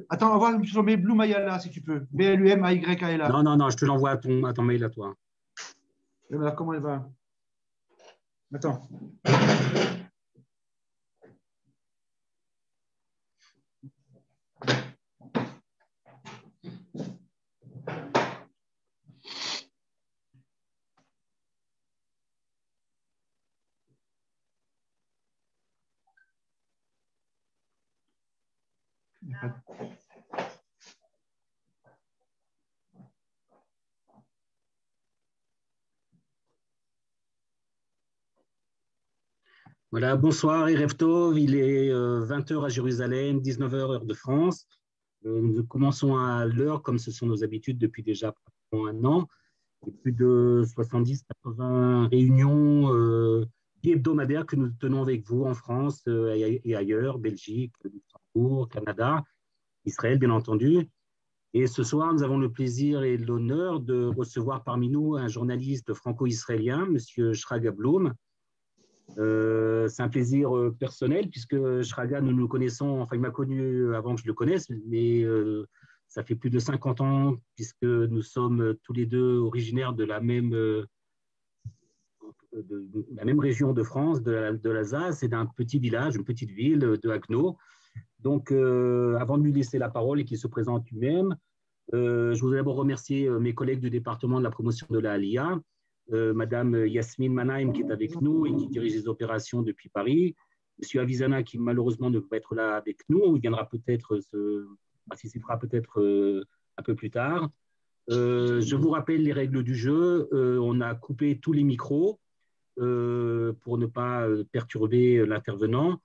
Attends, envoie sur mes Blue Mayala si tu peux. B-L-U-M-A-Y-A-L-A. Non, non, non, je te l'envoie à ton mail à toi. Comment elle va? Attends. Voilà, bonsoir, Erev Tov. Il est 20 heures à Jérusalem, 19 heures heure de France. Nous commençons à l'heure, comme ce sont nos habitudes depuis déjà pratiquement un an. Et plus de 70-80 réunions hebdomadaires que nous tenons avec vous en France et ailleurs, Belgique, Luxembourg, Canada, Israël, bien entendu. Et ce soir, nous avons le plaisir et l'honneur de recevoir parmi nous un journaliste franco-israélien, M. Shraga Blum. C'est un plaisir personnel puisque Shraga, nous nous connaissons, enfin il m'a connu avant que je le connaisse, mais ça fait plus de 50 ans puisque nous sommes tous les deux originaires de la même région de France, de l'Alsace et d'un petit village, une petite ville de Haguenau. Donc avant de lui laisser la parole et qu'il se présente lui-même, je voudrais d'abord remercier mes collègues du département de la promotion de la Aliyah, Madame Yasmine Manaim qui est avec nous et qui dirige les opérations depuis Paris, Monsieur Avizana qui malheureusement ne peut pas être là avec nous, il viendra peut-être participera peut-être un peu plus tard. Je vous rappelle les règles du jeu. On a coupé tous les micros pour ne pas perturber l'intervenant.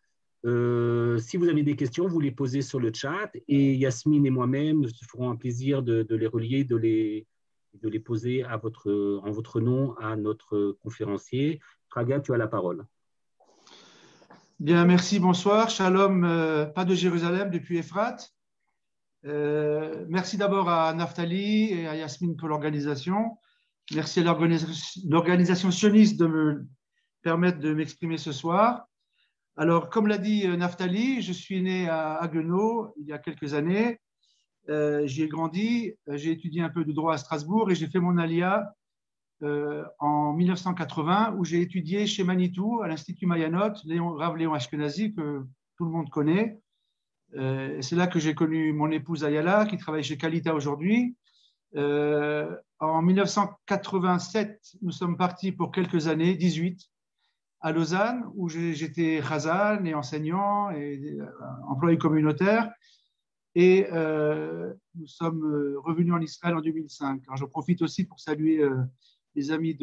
Si vous avez des questions, vous les posez sur le chat et Yasmine et moi-même nous ferons un plaisir de les relier, de les poser en votre nom à notre conférencier. Praga, tu as la parole. Bien, merci, bonsoir. Shalom, pas de Jérusalem depuis Efrat. Merci d'abord à Naftali et à Yasmine pour l'organisation. Merci à l'organisation sioniste de me permettre de m'exprimer ce soir. Alors, comme l'a dit Naftali, je suis né à Haguenau il y a quelques années. J'y ai grandi, j'ai étudié un peu de droit à Strasbourg et j'ai fait mon alia en 1980 où j'ai étudié chez Manitou à l'Institut Mayanot, Rav Léon Ashkenazi, que tout le monde connaît. C'est là que j'ai connu mon épouse Ayala, qui travaille chez Kalita aujourd'hui. En 1987, nous sommes partis pour quelques années, 18, à Lausanne, où j'étais Khazan et enseignant et employé communautaire. Et nous sommes revenus en Israël en 2005. Alors, je profite aussi pour saluer les amis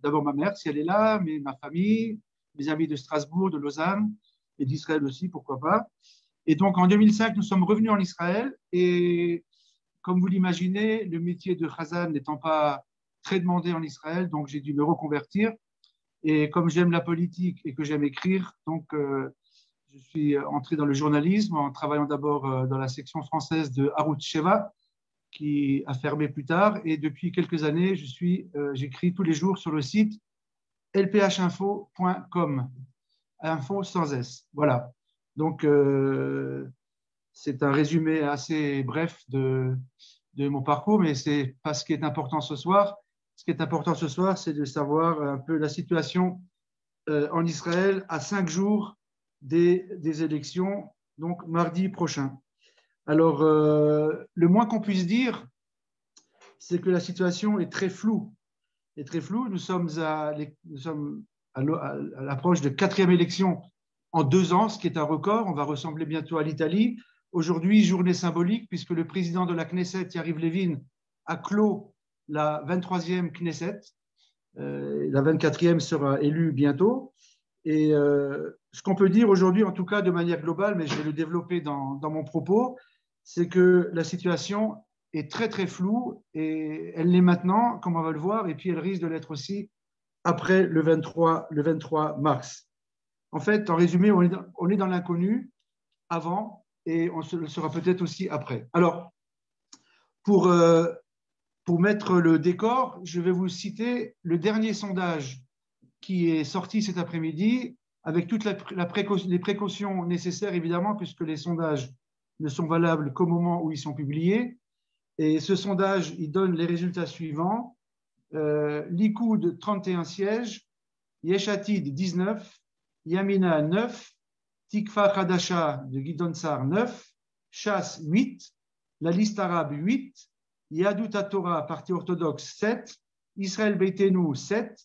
d'abord ma mère, si elle est là, mais ma famille, mes amis de Strasbourg, de Lausanne et d'Israël aussi, pourquoi pas. Et donc, en 2005, nous sommes revenus en Israël. Et comme vous l'imaginez, le métier de Khazan n'étant pas très demandé en Israël, donc j'ai dû me reconvertir. Et comme j'aime la politique et que j'aime écrire, donc je suis entré dans le journalisme en travaillant d'abord dans la section française de Arutz Sheva, qui a fermé plus tard. Et depuis quelques années, j'écris tous les jours sur le site lphinfo.com, info sans S. Voilà. Donc, c'est un résumé assez bref de mon parcours, mais ce n'est pas ce qui est important ce soir. Ce qui est important ce soir, c'est de savoir un peu la situation en Israël à 5 jours des élections, donc mardi prochain. Alors, le moins qu'on puisse dire, c'est que la situation est très floue. Nous sommes à l'approche de 4e élection en 2 ans, ce qui est un record. On va ressembler bientôt à l'Italie. Aujourd'hui, journée symbolique, puisque le président de la Knesset, Yariv Levin, a clos la 23e Knesset. La 24e sera élue bientôt. Et ce qu'on peut dire aujourd'hui, en tout cas de manière globale, mais je vais le développer dans mon propos, c'est que la situation est très très floue et elle l'est maintenant, comme on va le voir, et puis elle risque de l'être aussi après le 23 mars. En fait, en résumé, on est dans l'inconnu avant et on le sera peut-être aussi après. Alors, pour mettre le décor, je vais vous citer le dernier sondage qui est sorti cet après-midi avec toutes les précautions nécessaires, évidemment, puisque les sondages ne sont valables qu'au moment où ils sont publiés. Et ce sondage, il donne les résultats suivants. Likoud, 31 sièges, Yesh Atid, 19, Yamina, 9, Tikva Hadasha de Gideon Sa'ar, 9, Shas, 8, la liste arabe, 8, Yadut HaTorah, parti orthodoxe, 7, Israël Beitenu, 7,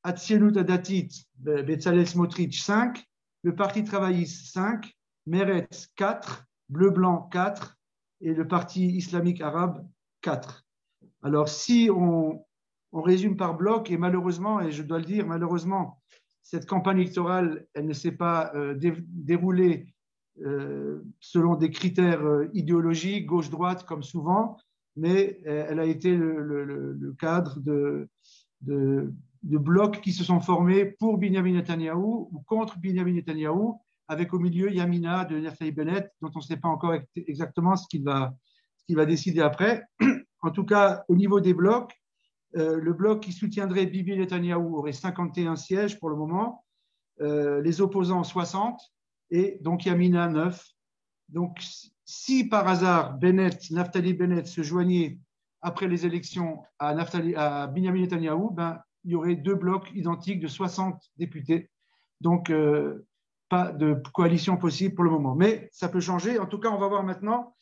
Hatzienut Hadatit, Betzalel Smotrich, 5, le parti travailliste, 5, Meretz, 4, Bleu-Blanc, 4, et le parti islamique arabe, 4. Alors, si on résume par bloc, et malheureusement, et je dois le dire, malheureusement, cette campagne électorale, elle ne s'est pas déroulée selon des critères idéologiques, gauche-droite, comme souvent, mais elle a été le cadre de blocs qui se sont formés pour Binyamin Netanyahou ou contre Binyamin Netanyahou, avec au milieu Yamina de Naftali Bennett, dont on ne sait pas encore exactement ce qu'il va décider après. En tout cas, au niveau des blocs, le bloc qui soutiendrait Bibi Netanyahou aurait 51 sièges pour le moment, les opposants 60, et donc Yamina 9. Donc, si par hasard Naftali Bennett se joignait après les élections à Binyamin Netanyahou, ben, il y aurait deux blocs identiques de 60 députés. Donc, pas de coalition possible pour le moment. Mais ça peut changer. En tout cas, on va voir maintenant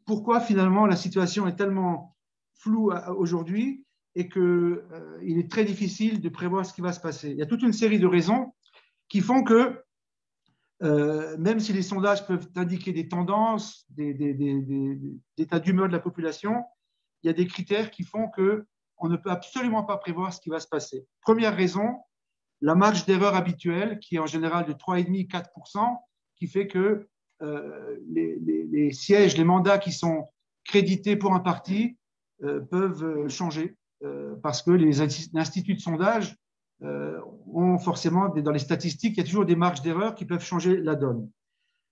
pourquoi finalement la situation est tellement floue aujourd'hui et qu'il est très difficile de prévoir ce qui va se passer. Il y a toute une série de raisons qui font que, même si les sondages peuvent indiquer des tendances, des états d'humeur de la population, il y a des critères qui font qu'on ne peut absolument pas prévoir ce qui va se passer. Première raison, la marge d'erreur habituelle, qui est en général de 3,5-4%, qui fait que les sièges, les mandats qui sont crédités pour un parti peuvent changer parce que les instituts de sondage ont forcément, dans les statistiques, il y a toujours des marges d'erreur qui peuvent changer la donne.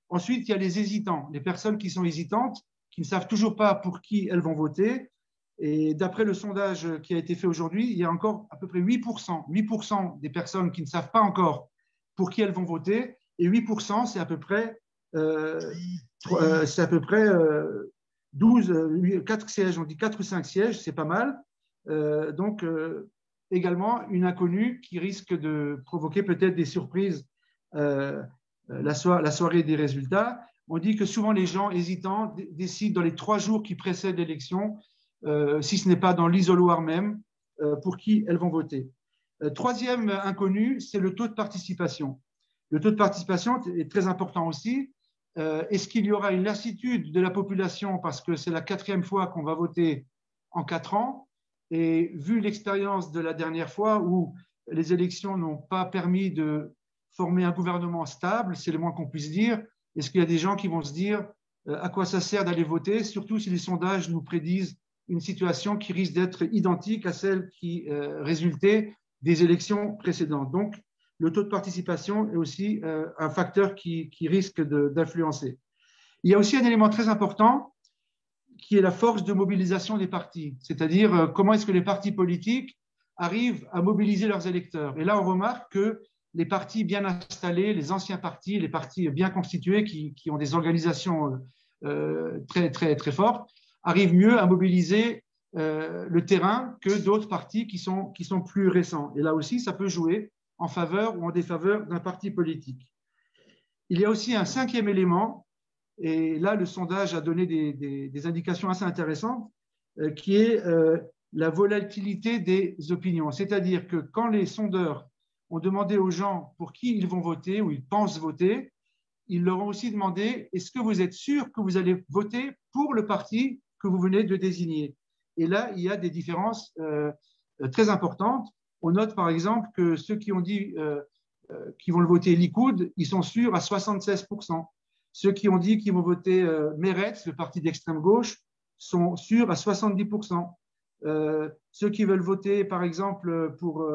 Ensuite, il y a les hésitants, les personnes qui sont hésitantes, qui ne savent toujours pas pour qui elles vont voter. Et d'après le sondage qui a été fait aujourd'hui, il y a encore à peu près 8% des personnes qui ne savent pas encore pour qui elles vont voter. Et 8%, c'est à peu près 4 sièges, on dit 4 ou 5 sièges, c'est pas mal. Donc, également, une inconnue qui risque de provoquer peut-être des surprises la soirée des résultats. On dit que souvent les gens hésitants décident dans les 3 jours qui précèdent l'élection, si ce n'est pas dans l'isoloir même, pour qui elles vont voter. Troisième inconnu, c'est le taux de participation. Le taux de participation est très important aussi. Est-ce qu'il y aura une lassitude de la population parce que c'est la 4e fois qu'on va voter en 4 ans? Et vu l'expérience de la dernière fois où les élections n'ont pas permis de former un gouvernement stable, c'est le moins qu'on puisse dire, est-ce qu'il y a des gens qui vont se dire à quoi ça sert d'aller voter, surtout si les sondages nous prédisent une situation qui risque d'être identique à celle qui résultait des élections précédentes. Donc, le taux de participation est aussi un facteur qui risque d'influencer. Il y a aussi un élément très important qui est la force de mobilisation des partis, c'est-à-dire comment est-ce que les partis politiques arrivent à mobiliser leurs électeurs. Et là, on remarque que les partis bien installés, les anciens partis, les partis bien constitués qui ont des organisations très, très, très fortes, arrivent mieux à mobiliser le terrain que d'autres partis qui sont plus récents. Et là aussi, ça peut jouer en faveur ou en défaveur d'un parti politique. Il y a aussi un 5e élément, et là, le sondage a donné des indications assez intéressantes, qui est la volatilité des opinions. C'est-à-dire que quand les sondeurs ont demandé aux gens pour qui ils vont voter ou ils pensent voter, ils leur ont aussi demandé est-ce que vous êtes sûr que vous allez voter pour le parti que vous venez de désigner? Et là, il y a des différences très importantes. On note par exemple que ceux qui ont dit qu'ils vont le voter Likoud, ils sont sûrs à 76%. Ceux qui ont dit qu'ils vont voter Meretz, le parti d'extrême gauche, sont sûrs à 70%. Ceux qui veulent voter par exemple pour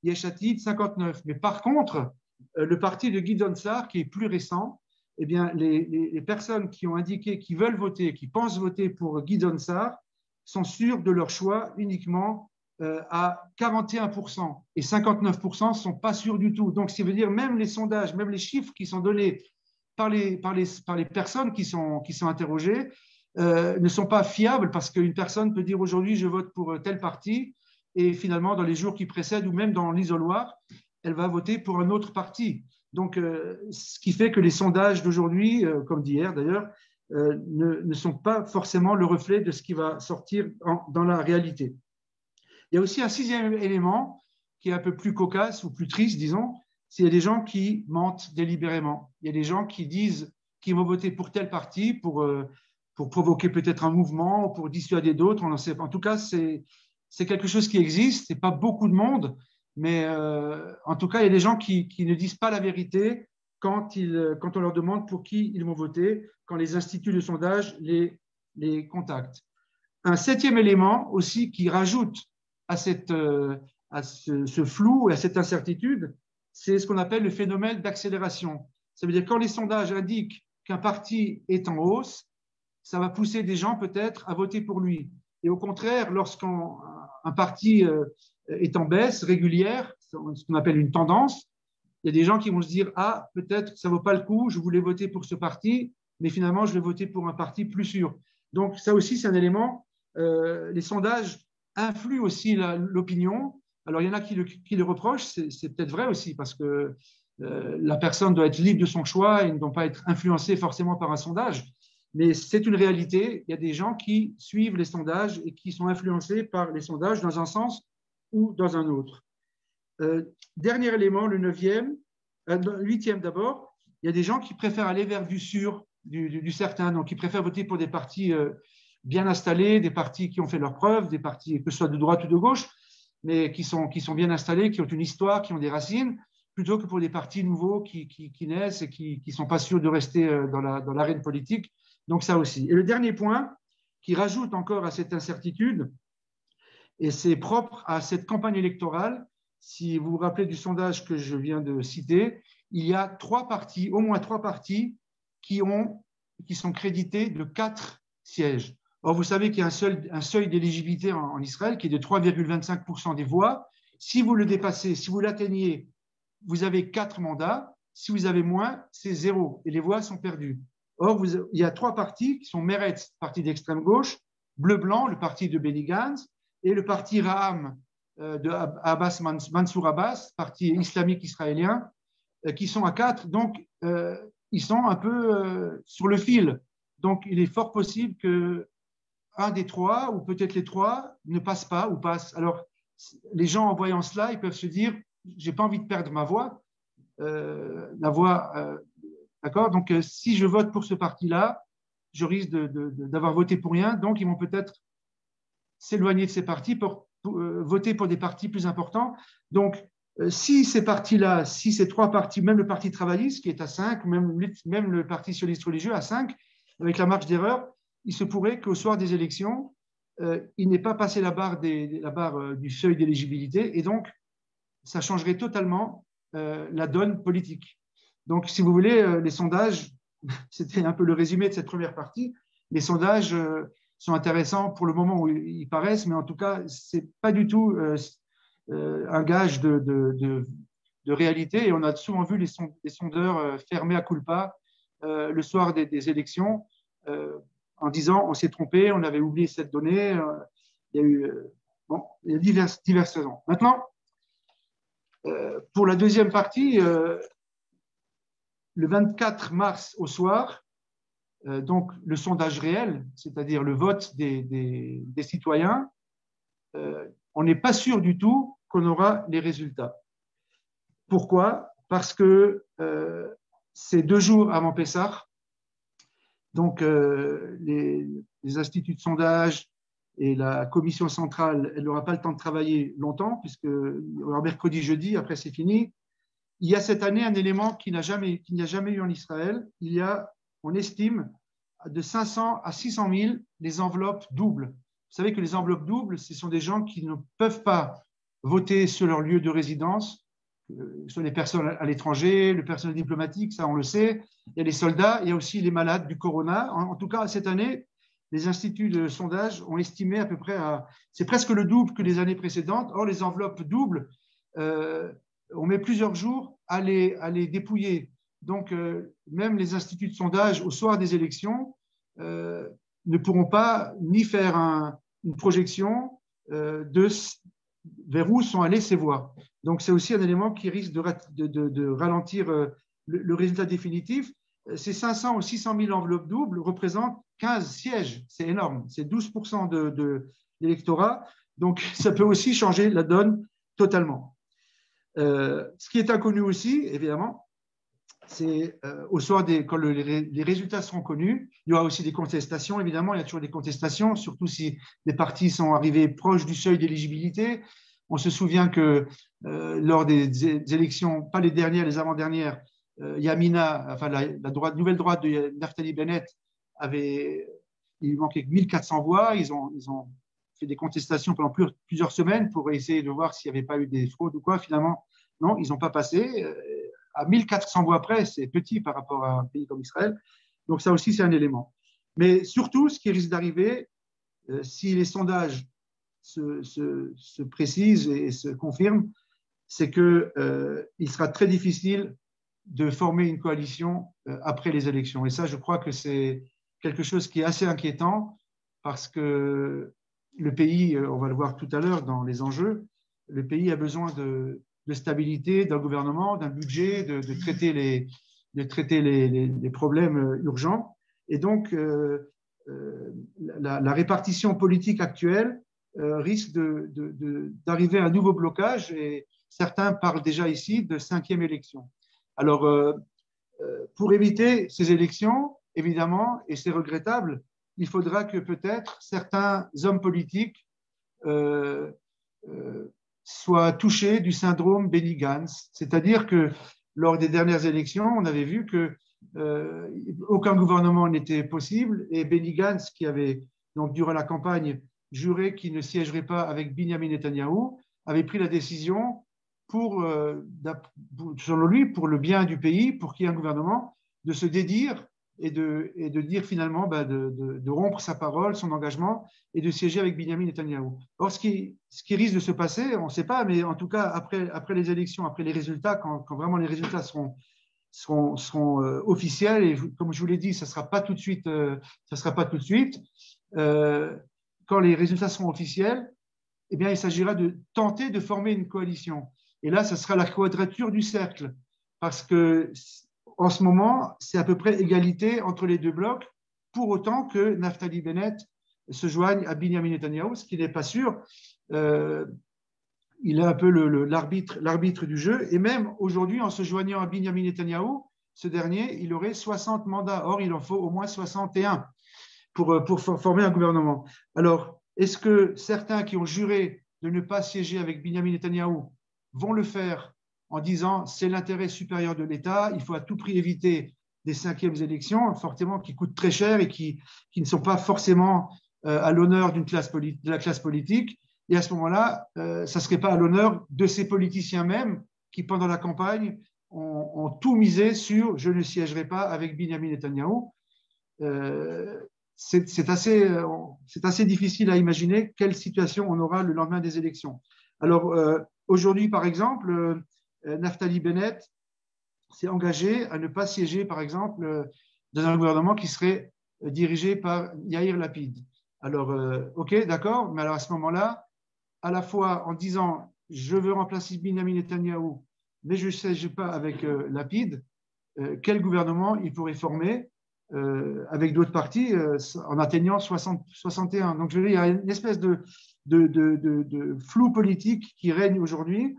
Yesh Atid, 59%. Mais par contre, le parti de Gideon Sa'ar, qui est plus récent, eh bien, les personnes qui ont indiqué qu'ils veulent voter, qui pensent voter pour Gideon Sa'ar, sont sûrs de leur choix uniquement à 41%. Et 59% ne sont pas sûrs du tout. Donc, ça veut dire même les sondages, même les chiffres qui sont donnés par les personnes qui sont interrogées ne sont pas fiables, parce qu'une personne peut dire aujourd'hui je vote pour tel parti, et finalement dans les jours qui précèdent ou même dans l'isoloir, elle va voter pour un autre parti. Donc, ce qui fait que les sondages d'aujourd'hui, comme d'hier d'ailleurs, ne sont pas forcément le reflet de ce qui va sortir dans la réalité. Il y a aussi un sixième élément qui est un peu plus cocasse ou plus triste, disons, c'est qu'il y a des gens qui mentent délibérément. Il y a des gens qui disent qu'ils vont voter pour tel parti pour provoquer peut-être un mouvement ou pour dissuader d'autres. On en sait pas. En tout cas, c'est quelque chose qui existe. Ce n'est pas beaucoup de monde, mais en tout cas, il y a des gens qui ne disent pas la vérité quand on leur demande pour qui ils vont voter, quand les instituts de sondage les contactent. Un septième élément aussi qui rajoute à ce flou et à cette incertitude, c'est ce qu'on appelle le phénomène d'accélération. Ça veut dire que quand les sondages indiquent qu'un parti est en hausse, ça va pousser des gens peut-être à voter pour lui. Et au contraire, lorsqu'un parti est en baisse régulière, ce qu'on appelle une tendance, il y a des gens qui vont se dire « Ah, peut-être ça ne vaut pas le coup, je voulais voter pour ce parti, mais finalement, je vais voter pour un parti plus sûr. » Donc, ça aussi, c'est un élément. Les sondages influent aussi l'opinion. Alors, il y en a qui le reprochent, c'est peut-être vrai aussi, parce que la personne doit être libre de son choix et ne doit pas être influencée forcément par un sondage. Mais c'est une réalité. Il y a des gens qui suivent les sondages et qui sont influencés par les sondages dans un sens ou dans un autre. Dernier élément, le huitième d'abord, il y a des gens qui préfèrent aller vers du sûr, du certain, donc qui préfèrent voter pour des partis bien installés, des partis qui ont fait leurs preuves, des partis que ce soit de droite ou de gauche, mais qui sont bien installés, qui ont une histoire, qui ont des racines, plutôt que pour des partis nouveaux qui naissent et qui ne sont pas sûrs de rester dans l'arène politique. Donc ça aussi. Et le dernier point qui rajoute encore à cette incertitude, et c'est propre à cette campagne électorale, si vous vous rappelez du sondage que je viens de citer, il y a au moins trois partis qui sont crédités de 4 sièges. Or, vous savez qu'il y a un seuil d'éligibilité en Israël qui est de 3,25% des voix. Si vous le dépassez, si vous l'atteignez, vous avez 4 mandats. Si vous avez moins, c'est 0 et les voix sont perdues. Or, il y a 3 partis qui sont Meretz, parti d'extrême gauche, Bleu-Blanc, le parti de Benny Gantz, et le parti Raham de Mansour Abbas, parti islamique israélien, qui sont à 4. Donc, ils sont un peu sur le fil. Donc, il est fort possible qu'un des 3, ou peut-être les 3, ne passe pas ou passe. Alors, les gens, en voyant cela, ils peuvent se dire « j'ai pas envie de perdre ma voix ». D'accord. Donc, si je vote pour ce parti-là, je risque d'avoir voté pour rien. Donc, ils vont peut-être s'éloigner de ces partis pour voter pour des partis plus importants. Donc, si ces partis-là, si ces 3 partis, même le Parti travailliste qui est à 5, même le Parti socialiste religieux à 5, avec la marge d'erreur, il se pourrait qu'au soir des élections, il n'ait pas passé la barre du seuil d'éligibilité, et donc ça changerait totalement la donne politique. Donc, si vous voulez, les sondages, c'était un peu le résumé de cette première partie, les sondages sont intéressants pour le moment où ils paraissent, mais en tout cas, ce n'est pas du tout un gage de réalité. Et on a souvent vu les sondeurs fermés à culpa le soir des élections en disant on s'est trompé, on avait oublié cette donnée. Il y a diverses raisons. Maintenant, pour la deuxième partie, le 24 mars au soir, donc le sondage réel, c'est-à-dire le vote des citoyens, on n'est pas sûr du tout qu'on aura les résultats. Pourquoi ? Parce que c'est 2 jours avant Pessah, donc les instituts de sondage et la commission centrale, elle n'aura pas le temps de travailler longtemps, puisque mercredi, jeudi, après c'est fini. Il y a cette année un élément qu'il n'y a jamais eu en Israël. On estime de 500 à 600 000 les enveloppes doubles. Vous savez que les enveloppes doubles, ce sont des gens qui ne peuvent pas voter sur leur lieu de résidence. Ce sont les personnes à l'étranger, le personnel diplomatique, ça on le sait. Il y a les soldats, il y a aussi les malades du corona. En tout cas, cette année, les instituts de sondage ont estimé à peu près c'est presque le double que les années précédentes. Or, les enveloppes doubles, on met plusieurs jours à les dépouiller Donc, même les instituts de sondage au soir des élections ne pourront pas ni faire une projection vers où sont allées ces voix. Donc, c'est aussi un élément qui risque de ralentir le résultat définitif. Ces 500 ou 600 000 enveloppes doubles représentent 15 sièges. C'est énorme. C'est 12% de l'électorat. Donc, ça peut aussi changer la donne totalement. Ce qui est inconnu aussi, évidemment, c'est au soir quand les résultats seront connus, il y aura aussi des contestations, évidemment, il y a toujours des contestations, surtout si les partis sont arrivés proches du seuil d'éligibilité. On se souvient que lors des élections, pas les dernières, les avant-dernières, Yamina, enfin la nouvelle droite de Naftali Bennett, il manquait 1400 voix, ils ont fait des contestations pendant plusieurs semaines pour essayer de voir s'il n'y avait pas eu des fraudes ou quoi. Finalement, non, ils n'ont pas passé. À 1400 voix près, c'est petit par rapport à un pays comme Israël. Donc ça aussi, c'est un élément. Mais surtout, ce qui risque d'arriver, si les sondages se précisent et se confirment, c'est qu'il sera très difficile de former une coalition après les élections. Et ça, je crois que c'est quelque chose qui est assez inquiétant parce que le pays, on va le voir tout à l'heure dans les enjeux, le pays a besoin de stabilité, d'un gouvernement, d'un budget, de traiter les problèmes urgents. Et donc, la répartition politique actuelle risque d'arriver à un nouveau blocage et certains parlent déjà ici de 5e élection. Alors, pour éviter ces élections, évidemment, et c'est regrettable, il faudra que peut-être certains hommes politiques soient touchés du syndrome Benny Gantz. C'est-à-dire que lors des dernières élections, on avait vu que aucun gouvernement n'était possible et Benny Gantz, qui avait, donc, durant la campagne, juré qu'il ne siégerait pas avec Binyamin Netanyahou, avait pris la décision selon lui, pour le bien du pays, pour qu'il y ait un gouvernement, de se dédire et de dire finalement, de rompre sa parole, son engagement, et de siéger avec Binyamin Netanyahou. Or, ce qui risque de se passer, on ne sait pas, mais en tout cas, après les élections, après les résultats, quand vraiment les résultats seront officiels, et comme je vous l'ai dit, ça ne sera pas tout de suite, quand les résultats seront officiels, eh bien, il s'agira de tenter de former une coalition. Et là, ce sera la quadrature du cercle, parce que en ce moment, c'est à peu près égalité entre les deux blocs, pour autant que Naftali Bennett se joigne à Binyamin Netanyahou, ce qui n'est pas sûr. Il est un peu l'arbitre du jeu. Et même aujourd'hui, en se joignant à Binyamin Netanyahou, ce dernier, il aurait 60 mandats. Or, il en faut au moins 61 pour former un gouvernement. Alors, est-ce que certains qui ont juré de ne pas siéger avec Binyamin Netanyahou vont le faire en disant c'est l'intérêt supérieur de l'État, il faut à tout prix éviter des 5e élections, forcément qui coûtent très cher et qui ne sont pas forcément à l'honneur de la classe politique. Et à ce moment-là, ça ne serait pas à l'honneur de ces politiciens même qui, pendant la campagne, ont tout misé sur je ne siégerai pas avec Binyamin Netanyahou. C'est assez difficile à imaginer quelle situation on aura le lendemain des élections. Alors, aujourd'hui, par exemple, Naftali Bennett s'est engagé à ne pas siéger, par exemple, dans un gouvernement qui serait dirigé par Yair Lapid. Alors, OK, d'accord, mais alors à ce moment-là, à la fois en disant je veux remplacer Binyamin Netanyahou, mais je ne siège pas avec Lapid, quel gouvernement il pourrait former avec d'autres partis en atteignant 61. Donc, je veux dire, il y a une espèce de flou politique qui règne aujourd'hui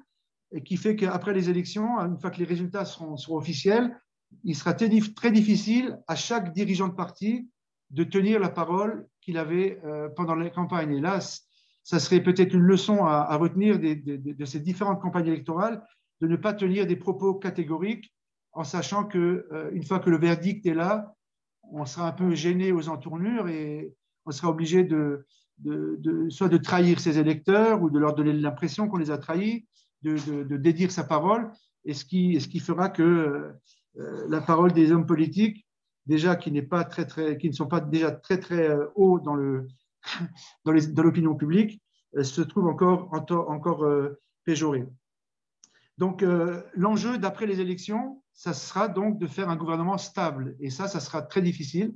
et qui fait qu'après les élections, une fois que les résultats seront officiels, il sera très difficile à chaque dirigeant de parti de tenir la parole qu'il avait pendant la campagne. Et là, ça serait peut-être une leçon à retenir de ces différentes campagnes électorales, de ne pas tenir des propos catégoriques en sachant qu'une fois que le verdict est là, on sera un peu gêné aux entournures et on sera obligé soit de trahir ses électeurs ou de leur donner l'impression qu'on les a trahis, de dédire sa parole, et ce qui fera que la parole des hommes politiques, déjà qui ne sont pas déjà très hauts dans l'opinion publique, se trouve encore péjorée. Donc l'enjeu d'après les élections, ça sera donc de faire un gouvernement stable. Et ça sera très difficile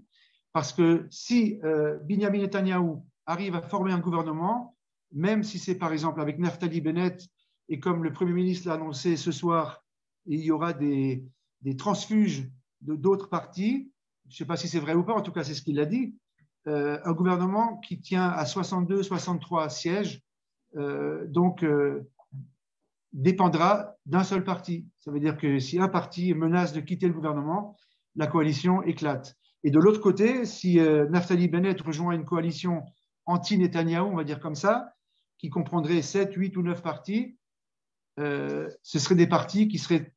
parce que si Binyamin Netanyahou arrive à former un gouvernement, même si c'est par exemple avec Naftali Bennett, et comme le Premier ministre l'a annoncé ce soir, il y aura des transfuges d'autres partis, je ne sais pas si c'est vrai ou pas, en tout cas c'est ce qu'il a dit, un gouvernement qui tient à 62, 63 sièges, dépendra d'un seul parti. Ça veut dire que si un parti menace de quitter le gouvernement, la coalition éclate. Et de l'autre côté, si Naftali Bennett rejoint une coalition anti-Netanyahou, on va dire comme ça, qui comprendrait 7, 8 ou 9 partis, ce seraient des partis qui seraient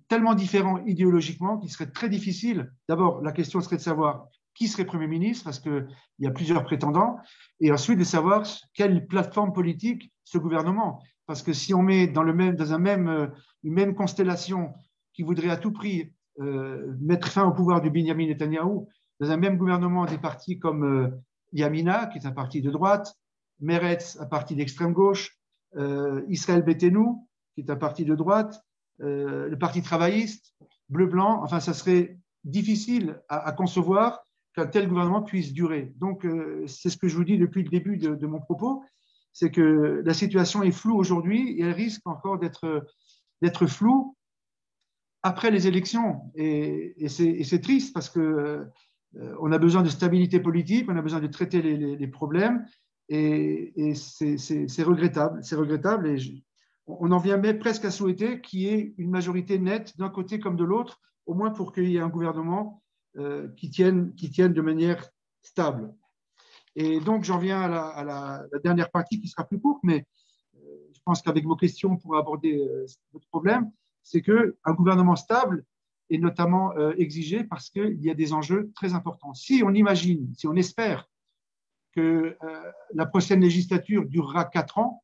tellement différents idéologiquement qu'il serait très difficile. D'abord, la question serait de savoir qui serait Premier ministre, parce qu'il y a plusieurs prétendants, et ensuite de savoir quelle plateforme politique ce gouvernement. Parce que si on met dans une même constellation qui voudrait à tout prix mettre fin au pouvoir de Binyamin Netanyahou, dans un même gouvernement des partis comme Yamina, qui est un parti de droite, Meretz, un parti d'extrême gauche, Israël Beiteinu, qui est un parti de droite, le parti travailliste, bleu-blanc, enfin, ça serait difficile à concevoir qu'un tel gouvernement puisse durer. Donc, c'est ce que je vous dis depuis le début de mon propos, c'est que la situation est floue aujourd'hui et elle risque encore d'être floue après les élections. Et c'est triste parce que on a besoin de stabilité politique, on a besoin de traiter les problèmes et c'est regrettable. C'est regrettable et on en vient même presque à souhaiter qu'il y ait une majorité nette d'un côté comme de l'autre, au moins pour qu'il y ait un gouvernement qui tienne de manière stable. Et donc, j'en viens à la dernière partie qui sera plus courte, mais je pense qu'avec vos questions, on pourra aborder votre problème. C'est qu'un gouvernement stable est notamment exigé parce qu'il y a des enjeux très importants. Si on imagine, si on espère que la prochaine législature durera 4 ans,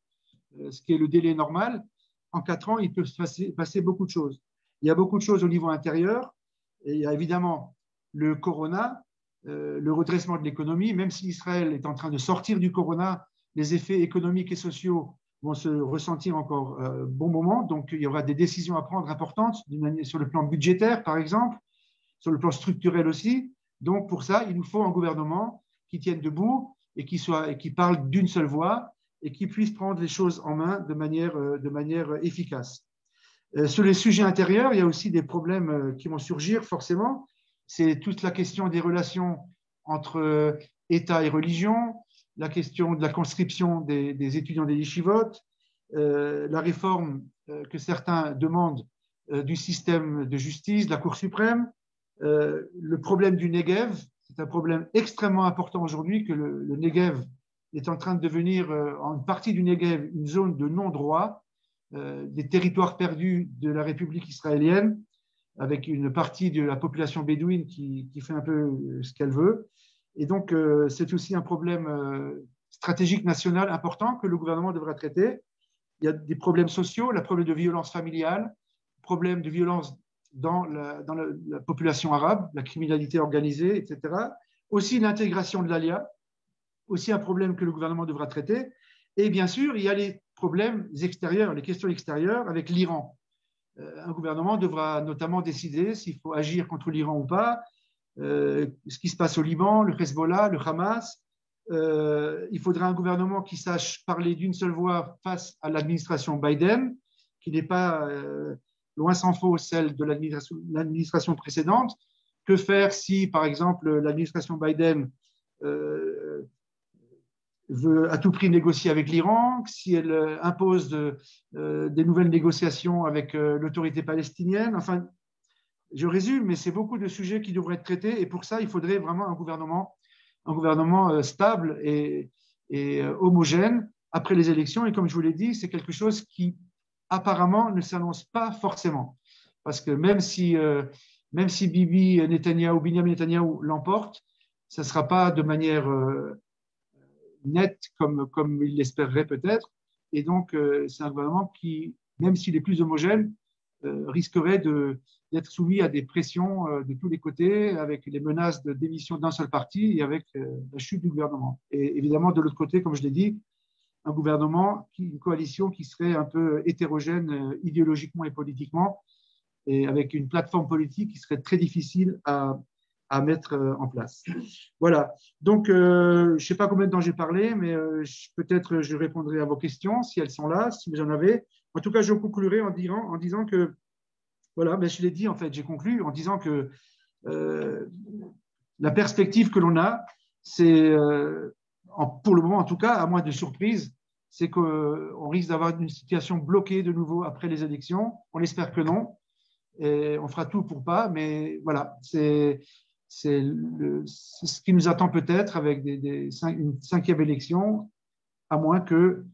ce qui est le délai normal, en 4 ans, il peut se passer beaucoup de choses. Il y a beaucoup de choses au niveau intérieur. Et il y a évidemment le corona, le redressement de l'économie. Même si Israël est en train de sortir du corona, les effets économiques et sociaux vont se ressentir encore bon moment. Donc, il y aura des décisions à prendre importantes sur le plan budgétaire, par exemple, sur le plan structurel aussi. Donc, pour ça, il nous faut un gouvernement qui tienne debout et qui parle d'une seule voix et qui puisse prendre les choses en main de manière efficace. Sur les sujets intérieurs, il y a aussi des problèmes qui vont surgir forcément. C'est toute la question des relations entre État et religion, la question de la conscription des étudiants des yeshivot, la réforme que certains demandent du système de justice, de la Cour suprême, le problème du Negev. C'est un problème extrêmement important aujourd'hui que le Negev est en train de devenir, en une partie du Negev, une zone de non-droit, des territoires perdus de la République israélienne, avec une partie de la population bédouine qui fait un peu ce qu'elle veut. Et donc, c'est aussi un problème stratégique national important que le gouvernement devra traiter. Il y a des problèmes sociaux, le problème de violence familiale, le problème de violence dans la population arabe, la criminalité organisée, etc. Aussi l'intégration de l'ALIA, aussi un problème que le gouvernement devra traiter. Et bien sûr, il y a les problèmes extérieurs, les questions extérieures avec l'Iran. Un gouvernement devra notamment décider s'il faut agir contre l'Iran ou pas, ce qui se passe au Liban, le Hezbollah, le Hamas. Il faudra un gouvernement qui sache parler d'une seule voix face à l'administration Biden, qui n'est pas, loin s'en faut, celle de l'administration précédente. Que faire si, par exemple, l'administration Biden veut à tout prix négocier avec l'Iran, si elle impose des nouvelles négociations avec l'autorité palestinienne. Enfin, je résume, mais c'est beaucoup de sujets qui devraient être traités et pour ça, il faudrait vraiment un gouvernement stable et homogène après les élections. Et comme je vous l'ai dit, c'est quelque chose qui apparemment ne s'annonce pas forcément. Parce que même si Binyamin Netanyahou l'emporte, ça ne sera pas de manière nette comme il l'espérerait peut-être. Et donc, c'est un gouvernement qui, même s'il est plus homogène, risquerait d'être soumis à des pressions de tous les côtés, avec les menaces de démission d'un seul parti et avec la chute du gouvernement. Et évidemment, de l'autre côté, comme je l'ai dit, un gouvernement, une coalition qui serait un peu hétérogène idéologiquement et politiquement, et avec une plateforme politique qui serait très difficile à mettre en place. Voilà. Donc, je ne sais pas combien de temps j'ai parlé, mais peut-être je répondrai à vos questions si elles sont là, si vous en avez. En tout cas, je conclurai en disant que, voilà, ben, je l'ai dit en fait, j'ai conclu en disant que la perspective que l'on a, c'est, pour le moment en tout cas, à moins de surprise, c'est qu'on risque d'avoir une situation bloquée de nouveau après les élections. On espère que non. Et on fera tout pour pas, mais voilà, c'est ce qui nous attend peut-être avec une cinquième élection, à moins que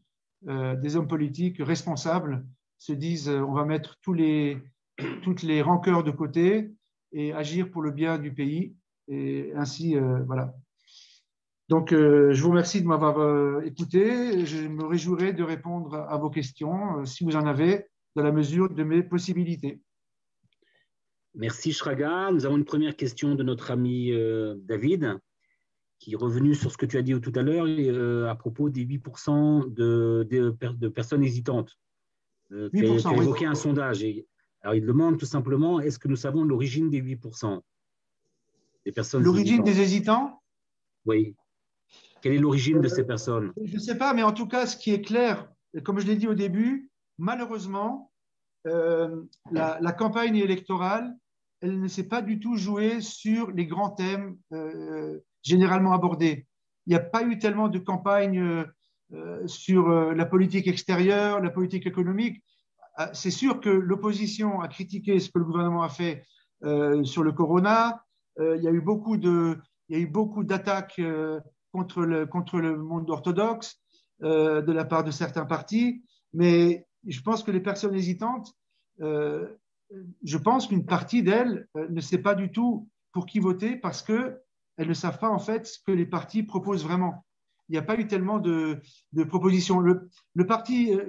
des hommes politiques responsables se disent on va mettre toutes les rancœurs de côté et agir pour le bien du pays. Et ainsi, voilà. Donc, je vous remercie de m'avoir écouté. Je me réjouirai de répondre à vos questions, si vous en avez, dans la mesure de mes possibilités. Merci, Shraga. Nous avons une première question de notre ami David, qui est revenu sur ce que tu as dit tout à l'heure à propos des 8% de personnes hésitantes. 8%, tu as évoqué un sondage. Alors, il demande tout simplement, est-ce que nous savons l'origine des 8% des personnes hésitantes? L'origine des hésitants? Oui. Quelle est l'origine de ces personnes? Je ne sais pas, mais en tout cas, ce qui est clair, comme je l'ai dit au début, malheureusement, la campagne électorale, elle ne s'est pas du tout jouée sur les grands thèmes généralement abordés. Il n'y a pas eu tellement de campagne sur la politique extérieure, la politique économique. C'est sûr que l'opposition a critiqué ce que le gouvernement a fait sur le corona. Il y a eu beaucoup d'attaques contre le monde orthodoxe de la part de certains partis, mais je pense que les personnes hésitantes, je pense qu'une partie d'elles ne sait pas du tout pour qui voter parce qu'elles ne savent pas en fait ce que les partis proposent vraiment. Il n'y a pas eu tellement de propositions.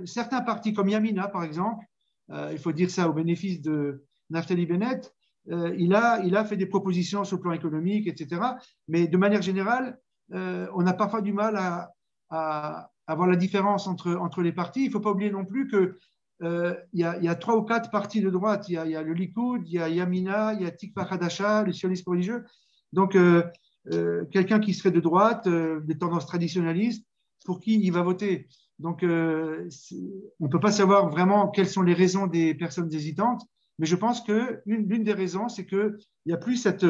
Certains partis comme Yamina, par exemple, il faut dire ça au bénéfice de Naftali Bennett, il a fait des propositions sur le plan économique, etc. Mais de manière générale, on a parfois du mal à avoir la différence entre les partis. Il ne faut pas oublier non plus que il y a 3 ou 4 partis de droite. Il y a le Likoud, il y a Yamina, il y a Tikva Hadasha, le sionisme religieux. Donc, quelqu'un qui serait de droite, des tendances traditionnalistes, pour qui il va voter. Donc, on ne peut pas savoir vraiment quelles sont les raisons des personnes hésitantes, mais je pense que l'une des raisons, c'est qu'il n'y a plus cette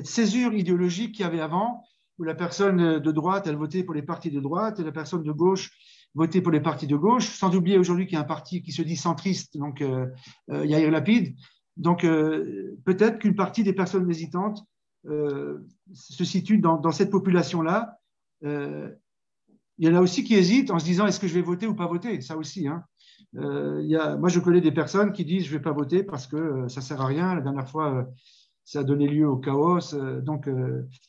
césure idéologique qu'il y avait avant, où la personne de droite, elle votait pour les partis de droite, et la personne de gauche votait pour les partis de gauche, sans oublier aujourd'hui qu'il y a un parti qui se dit centriste, donc Yair Lapid. Donc, peut-être qu'une partie des personnes hésitantes se situe dans cette population-là. Il y en a aussi qui hésitent en se disant est-ce que je vais voter ou pas voter, ça aussi. Hein. Moi, je connais des personnes qui disent je ne vais pas voter parce que ça ne sert à rien. La dernière fois, ça a donné lieu au chaos. Donc,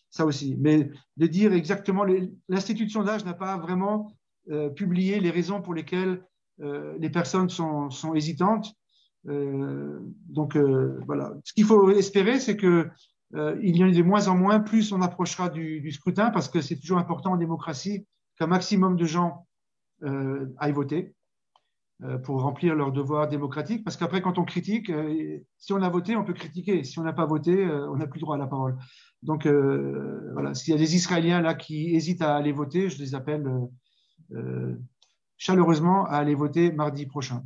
ça aussi. Mais de dire exactement, l'Institut de sondage n'a pas vraiment publié les raisons pour lesquelles les personnes sont hésitantes. Donc, voilà. Ce qu'il faut espérer, c'est que il y en a de moins en moins, plus on approchera du scrutin, parce que c'est toujours important en démocratie qu'un maximum de gens aillent voter pour remplir leur devoir démocratique. Parce qu'après, quand on critique, si on a voté, on peut critiquer. Si on n'a pas voté, on n'a plus droit à la parole. Donc, voilà, s'il y a des Israéliens là qui hésitent à aller voter, je les appelle chaleureusement à aller voter mardi prochain.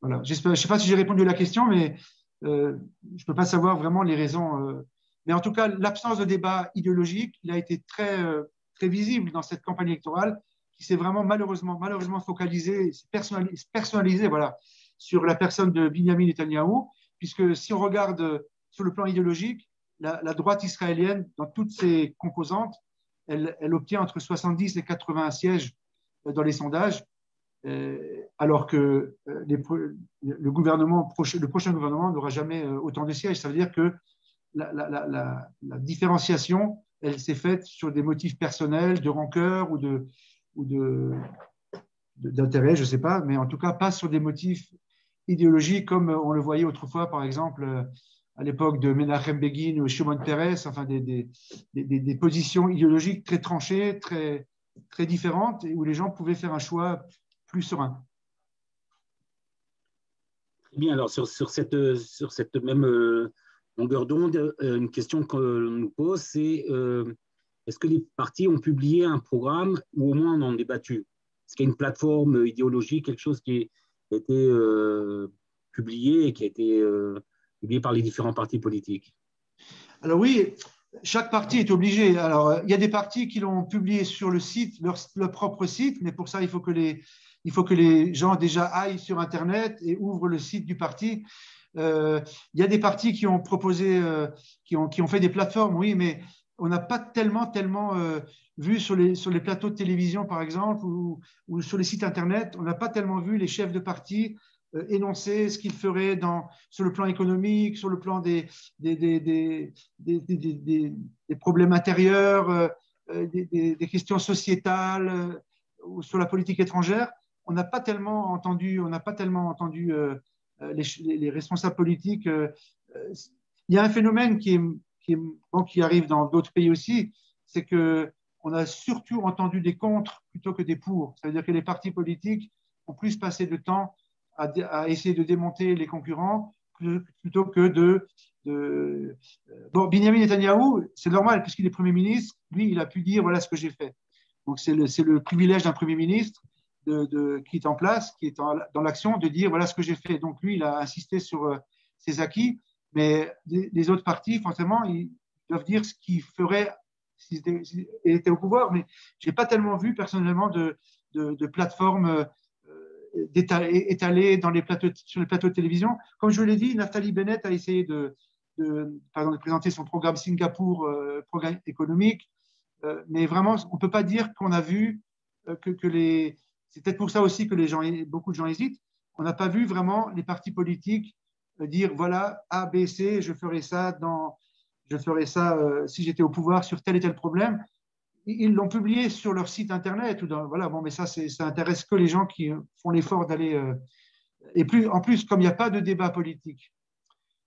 Voilà. Je ne sais pas si j'ai répondu à la question, mais je ne peux pas savoir vraiment les raisons. Mais en tout cas, l'absence de débat idéologique, il a été très, très visible dans cette campagne électorale qui s'est vraiment malheureusement focalisée, personnalisée voilà, sur la personne de Binyamin Netanyahou, puisque si on regarde sur le plan idéologique, la droite israélienne, dans toutes ses composantes, elle obtient entre 70 et 80 sièges dans les sondages, alors que le prochain gouvernement n'aura jamais autant de sièges. Ça veut dire que la différenciation, elle s'est faite sur des motifs personnels, de rancœur ou d'intérêt, je ne sais pas, mais en tout cas pas sur des motifs idéologiques comme on le voyait autrefois, par exemple, à l'époque de Menachem Begin ou Shimon Peres, enfin des positions idéologiques très tranchées, très, très différentes, et où les gens pouvaient faire un choix plus serein. Bien, alors sur cette même longueur d'onde, une question que l'on nous pose, c'est est-ce que les partis ont publié un programme ou au moins en ont débattu? Est-ce qu'il y a une plateforme idéologique, quelque chose qui a été publié et qui a été publié par les différents partis politiques? Alors oui, chaque parti est obligé. Alors, il y a des partis qui l'ont publié sur le site, leur propre site, mais pour ça, il faut que les gens déjà aillent sur Internet et ouvrent le site du parti. Il y a des partis qui ont proposé, qui ont fait des plateformes, oui, mais on n'a pas tellement vu sur les plateaux de télévision, par exemple, ou sur les sites Internet, on n'a pas tellement vu les chefs de parti énoncer ce qu'ils feraient sur le plan économique, sur le plan des problèmes intérieurs, des questions sociétales, ou sur la politique étrangère. On n'a pas tellement entendu, les responsables politiques. Il y a un phénomène qui arrive dans d'autres pays aussi, c'est qu'on a surtout entendu des contre plutôt que des pour. Ça veut dire que les partis politiques ont plus passé de temps à essayer de démonter les concurrents plutôt que Bon, Benjamin Netanyahou, c'est normal, puisqu'il est Premier ministre, lui, il a pu dire voilà ce que j'ai fait. Donc, c'est le privilège d'un Premier ministre qui est en place, qui est dans l'action, de dire voilà ce que j'ai fait. Donc, lui, il a insisté sur ses acquis, mais les autres partis, forcément, ils doivent dire ce qu'ils feraient s'ils étaient au pouvoir. Mais je n'ai pas tellement vu, personnellement, de plateformes étalées sur les plateaux de télévision. Comme je vous l'ai dit, Naftali Bennett a essayé par exemple, de présenter son programme Singapour, programme économique, mais vraiment, on ne peut pas dire qu'on a vu c'est peut-être pour ça aussi que beaucoup de gens hésitent. On n'a pas vu vraiment les partis politiques dire voilà, A, B, C, je ferai ça si j'étais au pouvoir sur tel et tel problème. Ils l'ont publié sur leur site internet. Voilà, bon, mais ça intéresse que les gens qui font l'effort d'aller. En plus, comme il n'y a pas de débat politique,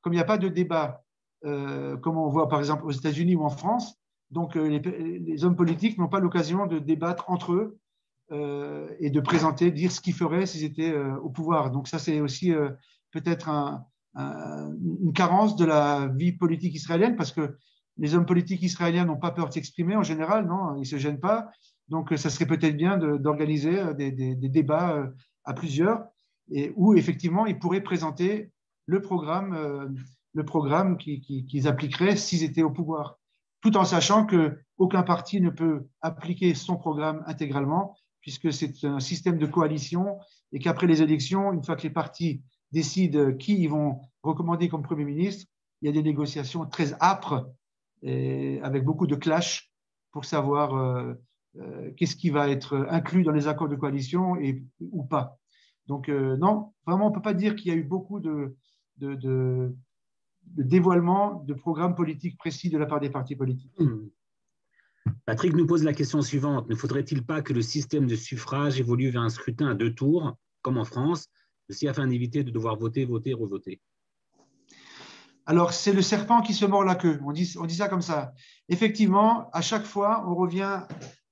comme il n'y a pas de débat, comme on voit par exemple aux États-Unis ou en France, donc les hommes politiques n'ont pas l'occasion de débattre entre eux et de dire ce qu'ils feraient s'ils étaient au pouvoir. Donc ça, c'est aussi peut-être une carence de la vie politique israélienne, parce que les hommes politiques israéliens n'ont pas peur de s'exprimer en général, non, ils ne se gênent pas. Donc ça serait peut-être bien d'organiser des débats à plusieurs, où effectivement ils pourraient présenter le programme qu'ils appliqueraient s'ils étaient au pouvoir, tout en sachant qu'aucun parti ne peut appliquer son programme intégralement, puisque c'est un système de coalition et qu'après les élections, une fois que les partis décident qui ils vont recommander comme Premier ministre, il y a des négociations très âpres et avec beaucoup de clash pour savoir qu'est-ce qui va être inclus dans les accords de coalition ou pas. Donc non, vraiment, on ne peut pas dire qu'il y a eu beaucoup de dévoilement de programmes politiques précis de la part des partis politiques. Patrick nous pose la question suivante. Ne faudrait-il pas que le système de suffrage évolue vers un scrutin à 2 tours, comme en France, aussi afin d'éviter de devoir voter, revoter? Alors, c'est le serpent qui se mord la queue. On dit ça comme ça. Effectivement, à chaque fois, on revient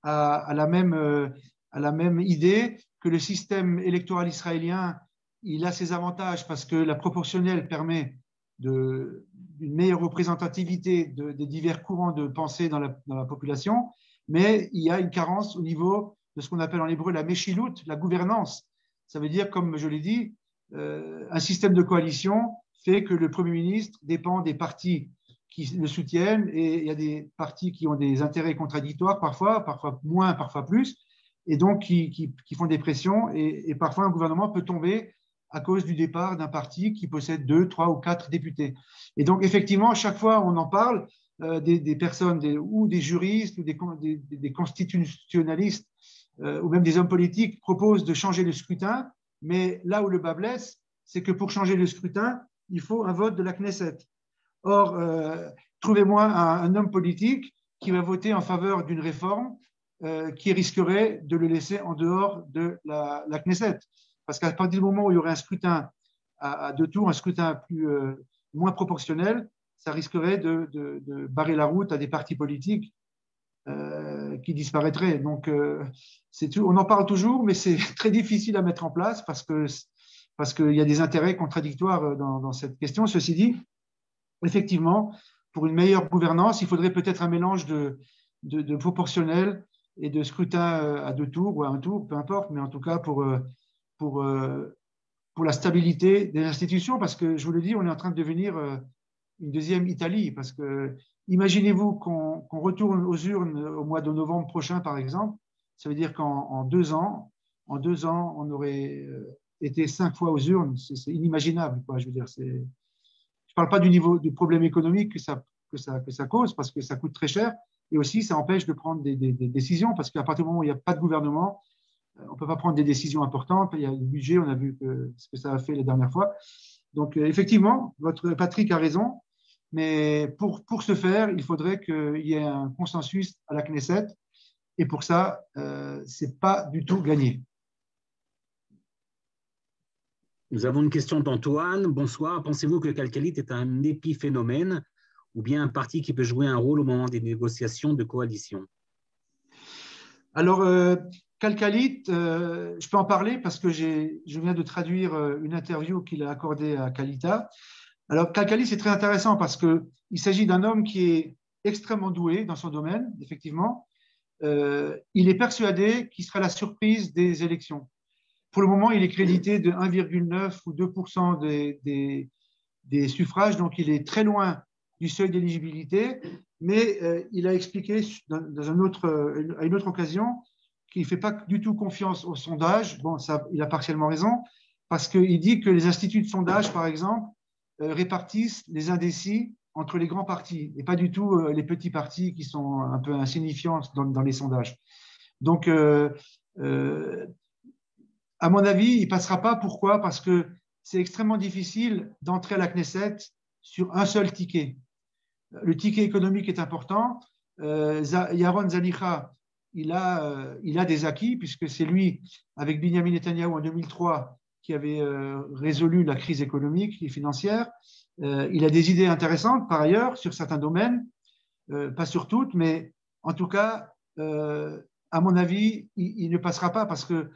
à la même idée que le système électoral israélien, il a ses avantages parce que la proportionnelle permet une meilleure représentativité des divers courants de pensée dans la population, mais il y a une carence au niveau de ce qu'on appelle en hébreu la meshilut, la gouvernance. Ça veut dire, comme je l'ai dit, un système de coalition fait que le Premier ministre dépend des partis qui le soutiennent, et il y a des partis qui ont des intérêts contradictoires parfois moins, parfois plus, et donc qui font des pressions, et parfois un gouvernement peut tomber à cause du départ d'un parti qui possède 2, 3 ou 4 députés. Et donc, effectivement, à chaque fois, on en parle, des personnes, ou des juristes, ou des constitutionnalistes, ou même des hommes politiques proposent de changer le scrutin, mais là où le bât blesse, c'est que pour changer le scrutin, il faut un vote de la Knesset. Or, trouvez-moi un homme politique qui va voter en faveur d'une réforme qui risquerait de le laisser en dehors de la Knesset. Parce qu'à partir du moment où il y aurait un scrutin à 2 tours, un scrutin moins proportionnel, ça risquerait de barrer la route à des partis politiques qui disparaîtraient. Donc, on en parle toujours, mais c'est très difficile à mettre en place parce que parce qu'il y a des intérêts contradictoires dans cette question. Ceci dit, effectivement, pour une meilleure gouvernance, il faudrait peut-être un mélange de proportionnel et de scrutin à 2 tours ou à 1 tour, peu importe, mais en tout cas pour la stabilité des institutions, parce que je vous le dis, on est en train de devenir une deuxième Italie, parce que imaginez-vous qu'on retourne aux urnes au mois de novembre prochain, par exemple, ça veut dire qu'en 2 ans, on aurait été 5 fois aux urnes, c'est inimaginable, quoi, je veux dire, je ne parle pas du niveau du problème économique que ça cause, parce que ça coûte très cher, et aussi ça empêche de prendre des décisions, parce qu'à partir du moment où il n'y a pas de gouvernement, on ne peut pas prendre des décisions importantes. Il y a le budget, on a vu ce que ça a fait les dernières fois. Donc, effectivement, votre Patrick a raison, mais pour ce faire, il faudrait qu'il y ait un consensus à la Knesset, et pour ça, ce n'est pas du tout gagné. Nous avons une question d'Antoine. Bonsoir. Pensez-vous que Calcalite est un épiphénomène ou bien un parti qui peut jouer un rôle au moment des négociations de coalition? Alors, Calcalite, je peux en parler parce que je viens de traduire une interview qu'il a accordée à Kalita. Alors, Calcalite, c'est très intéressant parce qu'il s'agit d'un homme qui est extrêmement doué dans son domaine, effectivement. Il est persuadé qu'il sera la surprise des élections. Pour le moment, il est crédité de 1,9 ou 2% des suffrages, donc il est très loin du seuil d'éligibilité, mais il a expliqué à une autre occasion qu'il ne fait pas du tout confiance aux sondages. Bon, ça, il a partiellement raison, parce qu'il dit que les instituts de sondage, par exemple, répartissent les indécis entre les grands partis, et pas du tout les petits partis qui sont un peu insignifiants dans les sondages. Donc, à mon avis, il ne passera pas. Pourquoi? Parce que c'est extrêmement difficile d'entrer à la Knesset sur un seul ticket. Le ticket économique est important. Yaron Zalicha, il a des acquis, puisque c'est lui, avec Binyamin Netanyahou en 2003, qui avait résolu la crise économique et financière. Il a des idées intéressantes, par ailleurs, sur certains domaines, pas sur toutes, mais en tout cas, à mon avis, il ne passera pas, parce que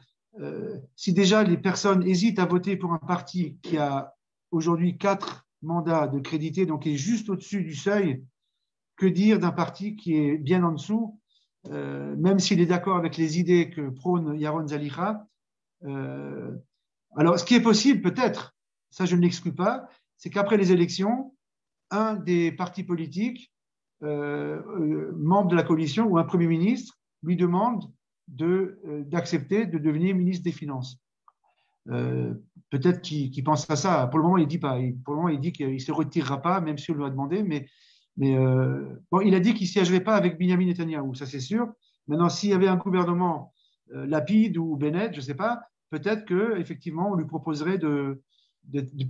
si déjà les personnes hésitent à voter pour un parti qui a aujourd'hui 4 mandats de crédité, donc qui est juste au-dessus du seuil, que dire d'un parti qui est bien en dessous, même s'il est d'accord avec les idées que prône Yaron Zalicha. Alors, ce qui est possible, peut-être, ça je ne l'exclus pas, c'est qu'après les élections, un des partis politiques, membre de la coalition ou un Premier ministre, lui demande d'accepter de devenir ministre des Finances. Peut-être qu'il pense à ça. Pour le moment, il dit pas. Pour le moment, il dit qu'il ne se retirera pas, même si on lui a demandé. Mais bon, il a dit qu'il ne siégerait pas avec Binyamin Netanyahou, ça c'est sûr. Maintenant, s'il y avait un gouvernement Lapid ou Bennett, je ne sais pas, peut-être qu'effectivement, on lui proposerait de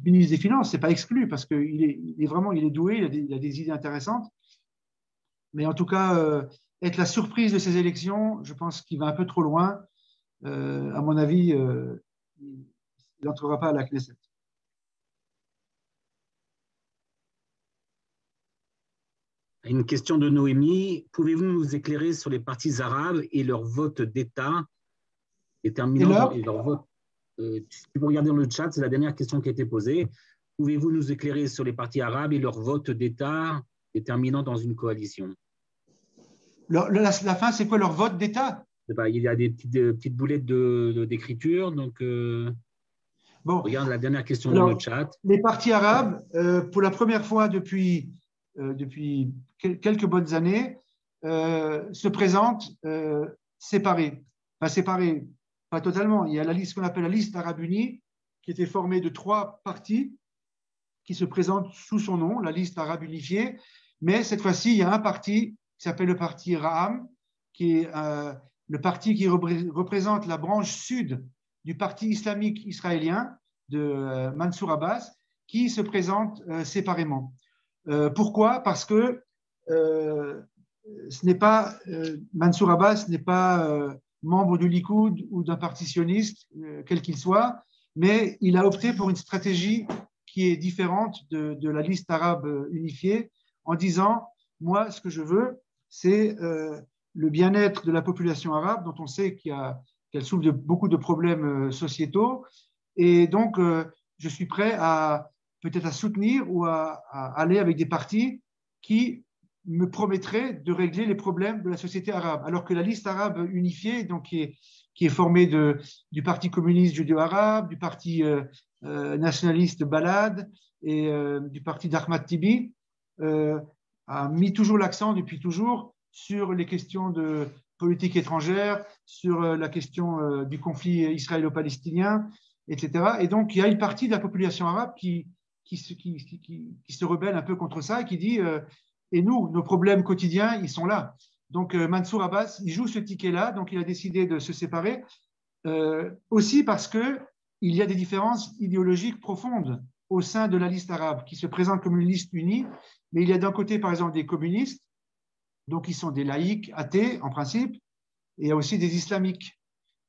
ministre des Finances. Ce n'est pas exclu, parce qu'il est doué, il a des idées intéressantes. Mais en tout cas, être la surprise de ces élections, je pense qu'il va un peu trop loin. À mon avis, il n'entrera pas à la Knesset. Une question de Noémie. Pouvez-vous nous éclairer sur les partis arabes et leur vote d'État déterminant leur vote? Si vous regardez dans le chat, c'est la dernière question qui a été posée. Pouvez-vous nous éclairer sur les partis arabes et leur vote d'État déterminant dans une coalition? La fin, c'est quoi leur vote d'État? Il y a des petites boulettes d'écriture. Donc, bon. Regarde la dernière question dans le chat. Les partis arabes, pour la première fois depuis quelques bonnes années, se présentent séparés. Enfin, séparés, pas totalement. Il y a la liste qu'on appelle la liste arabe unie, qui était formée de 3 partis qui se présentent sous son nom, la liste arabe unifiée. Mais cette fois-ci, il y a un parti qui s'appelle le parti Ra'am, qui est le parti qui représente la branche sud du parti islamique israélien de Mansour Abbas, qui se présente séparément. Pourquoi? Parce que Mansour Abbas n'est pas membre du Likoud ou d'un parti sioniste, quel qu'il soit, mais il a opté pour une stratégie qui est différente de la liste arabe unifiée, en disant, moi, ce que je veux, c'est le bien-être de la population arabe, dont on sait qu'elle souffre de beaucoup de problèmes sociétaux, Et donc, je suis prêt à peut-être à soutenir ou à aller avec des partis qui me promettraient de régler les problèmes de la société arabe. Alors que la liste arabe unifiée, donc qui est formée du Parti communiste judéo-arabe, du Parti nationaliste Balad et du Parti d'Ahmad Tibi, a mis toujours l'accent depuis toujours sur les questions de politique étrangère, sur la question du conflit israélo-palestinien, etc. Et donc, il y a une partie de la population arabe qui se rebelle un peu contre ça et qui dit et nous, nos problèmes quotidiens, ils sont là. Donc, Mansour Abbas, il joue ce ticket-là, donc il a décidé de se séparer, aussi parce qu'il y a des différences idéologiques profondes au sein de la liste arabe, qui se présente comme une liste unie, mais il y a d'un côté, par exemple, des communistes, donc ils sont des laïcs, athées en principe, et il y a aussi des islamiques,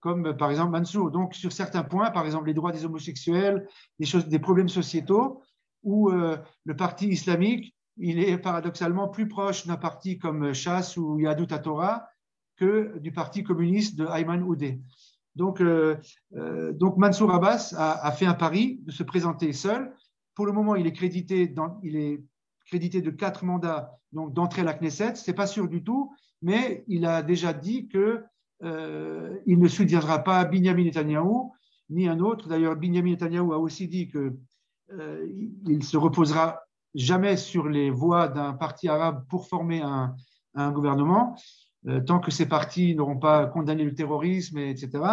comme par exemple Mansour. Donc, sur certains points, par exemple les droits des homosexuels, des problèmes sociétaux, où le parti islamique, il est paradoxalement plus proche d'un parti comme Shas ou Yadut HaTorah que du parti communiste de Ayman Oudeh. Donc Mansour Abbas a fait un pari de se présenter seul. Pour le moment, il est crédité de 4 mandats, donc d'entrée à la Knesset. Ce n'est pas sûr du tout, mais il a déjà dit que il ne soutiendra pas Binyamin Netanyahou ni un autre. D'ailleurs, Binyamin Netanyahou a aussi dit qu'il ne se reposera jamais sur les voies d'un parti arabe pour former un gouvernement, tant que ces partis n'auront pas condamné le terrorisme, etc.,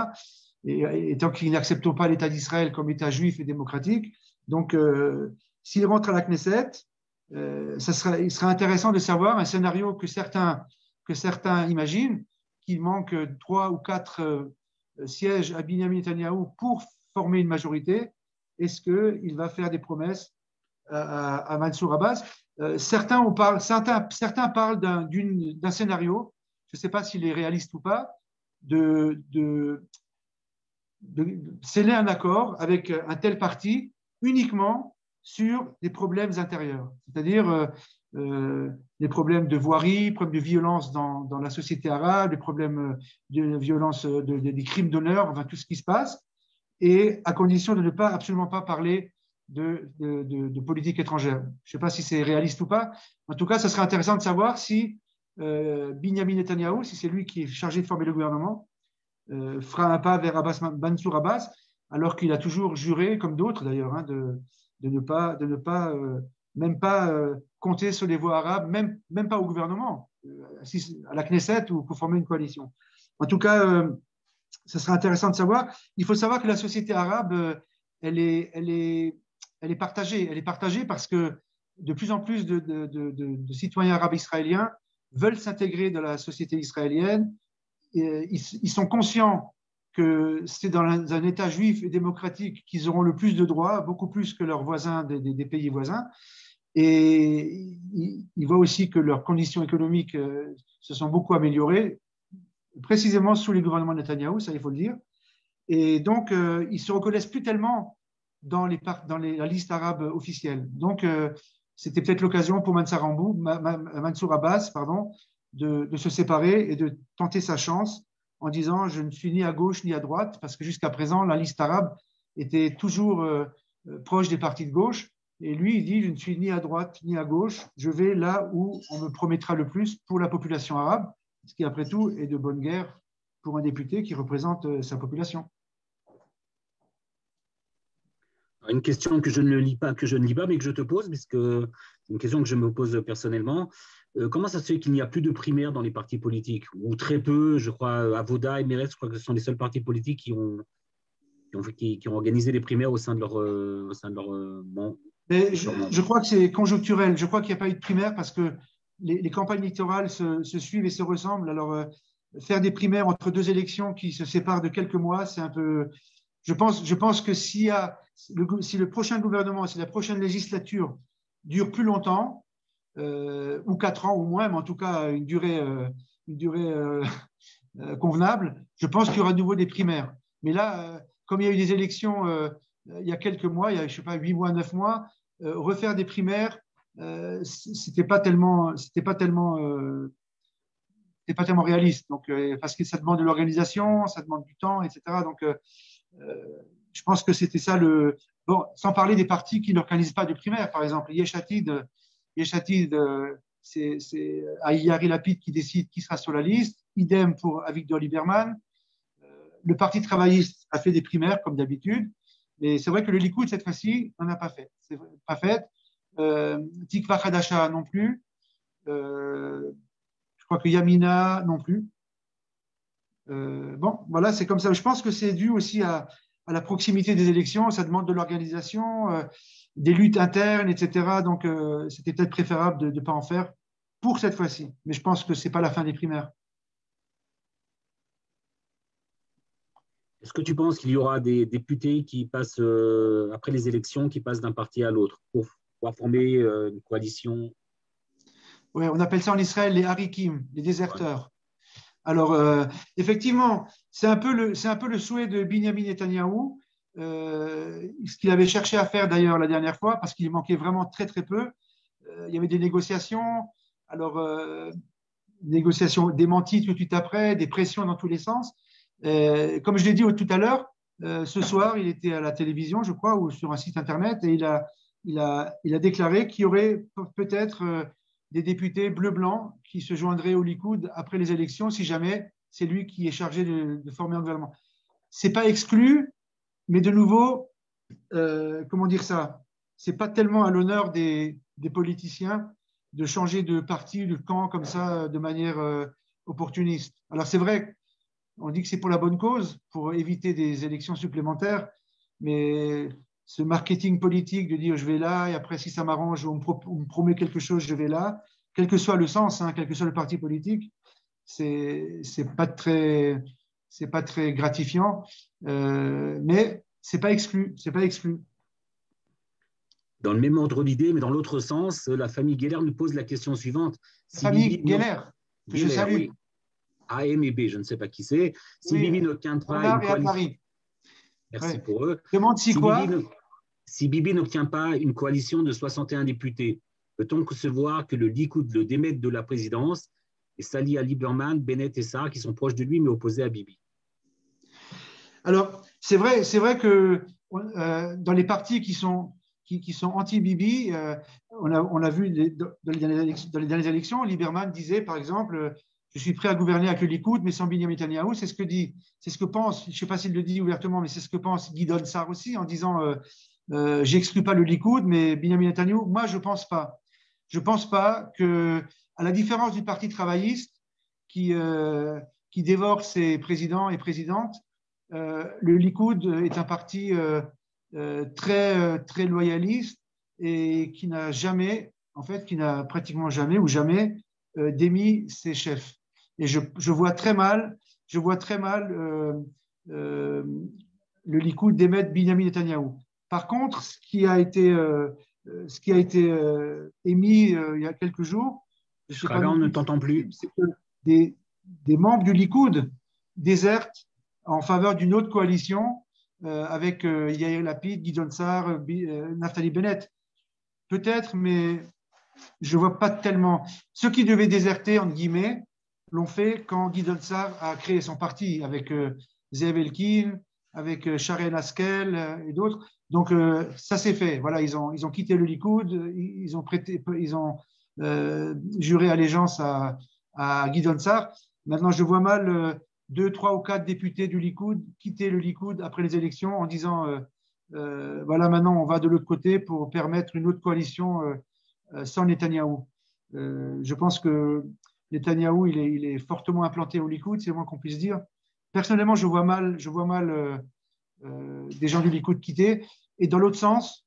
et tant qu'ils n'accepteront pas l'État d'Israël comme État juif et démocratique. Donc, s'il rentre à la Knesset, il sera intéressant de savoir un scénario que certains imaginent, qu'il manque 3 ou 4 sièges à Binyamin Netanyahou pour former une majorité. Est-ce qu'il va faire des promesses à Mansour Abbas? Certains parlent d'un scénario, je ne sais pas s'il est réaliste ou pas, de sceller un accord avec un tel parti uniquement sur des problèmes intérieurs, c'est-à-dire des problèmes de voirie, problèmes de violence dans la société arabe, des problèmes de violence, des crimes d'honneur, enfin tout ce qui se passe, et à condition de ne pas absolument pas parler de politique étrangère. Je ne sais pas si c'est réaliste ou pas. En tout cas, ce serait intéressant de savoir si Binyamin Netanyahou, si c'est lui qui est chargé de former le gouvernement, fera un pas vers Mansour Abbas, alors qu'il a toujours juré, comme d'autres d'ailleurs, hein, de ne pas même pas compter sur les voix arabes, même pas au gouvernement, à la Knesset ou pour former une coalition. En tout cas, ce sera intéressant de savoir. Il faut savoir que la société arabe, elle est partagée. Elle est partagée parce que de plus en plus de citoyens arabes israéliens veulent s'intégrer dans la société israélienne. Ils sont conscients que c'est dans un État juif et démocratique qu'ils auront le plus de droits, beaucoup plus que leurs voisins des pays voisins. Et ils voient aussi que leurs conditions économiques se sont beaucoup améliorées, précisément sous les gouvernements de Netanyahou, ça il faut le dire. Et donc, ils ne se reconnaissent plus tellement dans la liste arabe officielle. Donc, c'était peut-être l'occasion pour Mansour Abbas de se séparer et de tenter sa chance en disant « je ne suis ni à gauche ni à droite », parce que jusqu'à présent, la liste arabe était toujours proche des partis de gauche. Et lui, il dit « je ne suis ni à droite ni à gauche, je vais là où on me promettra le plus pour la population arabe », ce qui, après tout, est de bonne guerre pour un député qui représente sa population. Une question que je ne lis pas, mais que je te pose, puisque c'est une question que je me pose personnellement. Comment ça se fait qu'il n'y a plus de primaires dans les partis politiques, ou très peu? Je crois Avoda et Meretz, je crois que ce sont les seuls partis politiques qui ont organisé des primaires au sein de leur Mais je crois que c'est conjoncturel. Je crois qu'il n'y a pas eu de primaire parce que les campagnes électorales se suivent et se ressemblent. Alors, faire des primaires entre 2 élections qui se séparent de quelques mois, c'est un peu… Je pense que si le prochain gouvernement, si la prochaine législature dure plus longtemps, ou 4 ans ou moins, mais en tout cas une durée convenable, je pense qu'il y aura de nouveau des primaires. Mais là, comme il y a eu des élections il y a quelques mois, il y a, je sais pas, 8 mois, 9 mois, refaire des primaires, c'était pas tellement réaliste. Donc, parce que ça demande de l'organisation, ça demande du temps, etc. Donc, je pense que c'était ça le. Bon, sans parler des partis qui n'organisent pas de primaire, par exemple, Yesh Atid, c'est Yair Lapid qui décide qui sera sur la liste. Idem pour Avigdor Lieberman. Le Parti travailliste a fait des primaires, comme d'habitude. Mais c'est vrai que le Likoud, cette fois-ci, n'en a pas fait. C'est pas fait. Tikva Hadasha non plus. Je crois que Yamina non plus. Bon, voilà, c'est comme ça. Je pense que c'est dû aussi à la proximité des élections. Ça demande de l'organisation, des luttes internes, etc. Donc, c'était peut-être préférable de ne pas en faire pour cette fois-ci. Mais je pense que ce n'est pas la fin des primaires. Est-ce que tu penses qu'il y aura des députés qui passent, après les élections, qui passent d'un parti à l'autre pour pouvoir former une coalition? Ouais, on appelle ça en Israël les harikim, les déserteurs. Ouais. Alors, effectivement, c'est un peu le souhait de Binyamin Netanyahou, ce qu'il avait cherché à faire d'ailleurs la dernière fois, parce qu'il manquait vraiment très très peu. Il y avait des négociations, alors négociations démenties tout de suite après, des pressions dans tous les sens. Comme je l'ai dit tout à l'heure, ce soir, il était à la télévision, je crois, ou sur un site internet, et il a déclaré qu'il y aurait peut-être des députés bleu-blanc qui se joindraient au Likoud après les élections si jamais c'est lui qui est chargé de former un gouvernement. C'est pas exclu, mais de nouveau, comment dire ça, c'est pas tellement à l'honneur des politiciens de changer de parti, de camp comme ça de manière opportuniste. Alors c'est vrai, on dit que c'est pour la bonne cause, pour éviter des élections supplémentaires, mais ce marketing politique de dire je vais là et après si ça m'arrange, on me promet quelque chose, je vais là, quel que soit le sens, hein, quel que soit le parti politique, c'est pas très gratifiant, mais c'est pas exclu, c'est pas exclu. Dans le même ordre d'idée, mais dans l'autre sens, la famille Geller nous pose la question suivante. La famille Geller, que je salue. Oui. A, M et B, je ne sais pas qui c'est. Si oui, Bibi n'obtient pas Bernard une coalition. Merci ouais. Pour eux. Demande si quoi si Bibi n'obtient pas une coalition de 61 députés, peut-on concevoir que le Likoud le démette de la présidence et s'allie à Lieberman, Bennett et Sarr, qui sont proches de lui, mais opposés à Bibi? Alors, c'est vrai que dans les partis qui sont anti-Bibi, on a vu dans les dernières élections, Lieberman disait, par exemple, je suis prêt à gouverner avec le Likoud, mais sans Binyamin Netanyahou. C'est ce que pense, je ne sais pas s'il le dit ouvertement, mais c'est ce que pense Gideon Sa'ar aussi, en disant j'exclus pas le Likoud, mais Binyamin Netanyahou. Moi, je pense pas. Je pense pas que, à la différence du Parti travailliste qui dévore ses présidents et présidentes, le Likoud est un parti très loyaliste et qui n'a pratiquement jamais ou jamais démis ses chefs. Et je vois très mal le Likoud démettre Binyamin Netanyahou. Par contre, ce qui a été émis il y a quelques jours, on ne t'entend plus. C'est que des membres du Likoud désertent en faveur d'une autre coalition avec Yair Lapid, Gideon Sa'ar, Naftali Bennett. Peut-être, mais je ne vois pas tellement. Ceux qui devaient déserter, entre guillemets, l'ont fait quand Gideon Sa'ar a créé son parti avec Zeev Elkin, avec Sharren Haskel et d'autres. Donc, ça s'est fait. Voilà, ils ont quitté le Likoud, ils ont juré allégeance à Gideon Sa'ar. Maintenant, je vois mal 2, 3 ou 4 députés du Likoud quitter le Likoud après les élections en disant voilà, maintenant on va de l'autre côté pour permettre une autre coalition sans Netanyahou. Je pense que Netanyahou, il est fortement implanté au Likoud, c'est le moins qu'on puisse dire. Personnellement, je vois mal des gens du Likoud quitter. Et dans l'autre sens,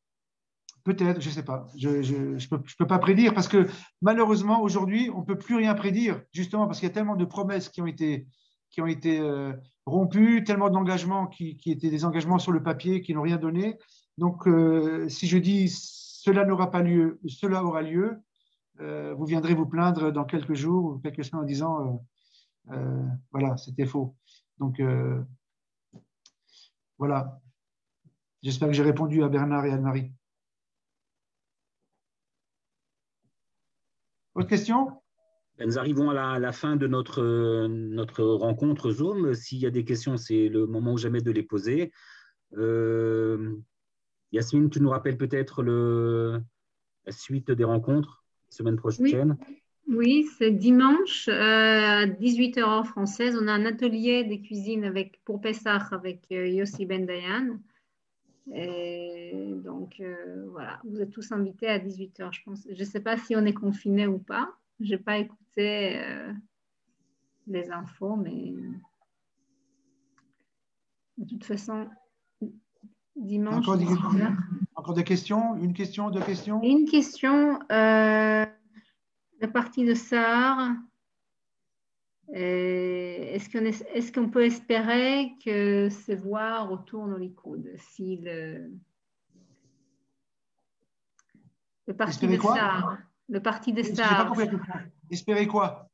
peut-être, je ne sais pas. Je ne peux pas prédire parce que malheureusement, aujourd'hui, on ne peut plus rien prédire, justement parce qu'il y a tellement de promesses qui ont été rompues, tellement d'engagements qui étaient des engagements sur le papier qui n'ont rien donné. Donc, si je dis cela n'aura pas lieu, cela aura lieu, vous viendrez vous plaindre dans quelques jours ou quelques semaines en disant voilà, c'était faux. Donc, voilà. J'espère que j'ai répondu à Bernard et Anne-Marie. Autre question? Nous arrivons à la fin de notre rencontre Zoom. S'il y a des questions, c'est le moment ou jamais de les poser. Yasmine, tu nous rappelles peut-être la suite des rencontres la semaine Oui, prochaine? oui, c'est dimanche à 18 heures heure française. On a un atelier des cuisines pour Pessah avec Yossi Ben Dayan. Et donc, voilà, vous êtes tous invités à 18 heures, je pense. Je ne sais pas si on est confiné ou pas. Je n'ai pas écouté les infos, mais de toute façon, dimanche, Encore des, 18 heures. encore des questions? Une question, deux questions? Et une question, la partie de Sahar, est-ce qu'on peut espérer que ces voix retournent au Likoud si le parti Espérer de quoi? Sahar, le parti de J'ai pas Sahar, compris la question. Espérer quoi?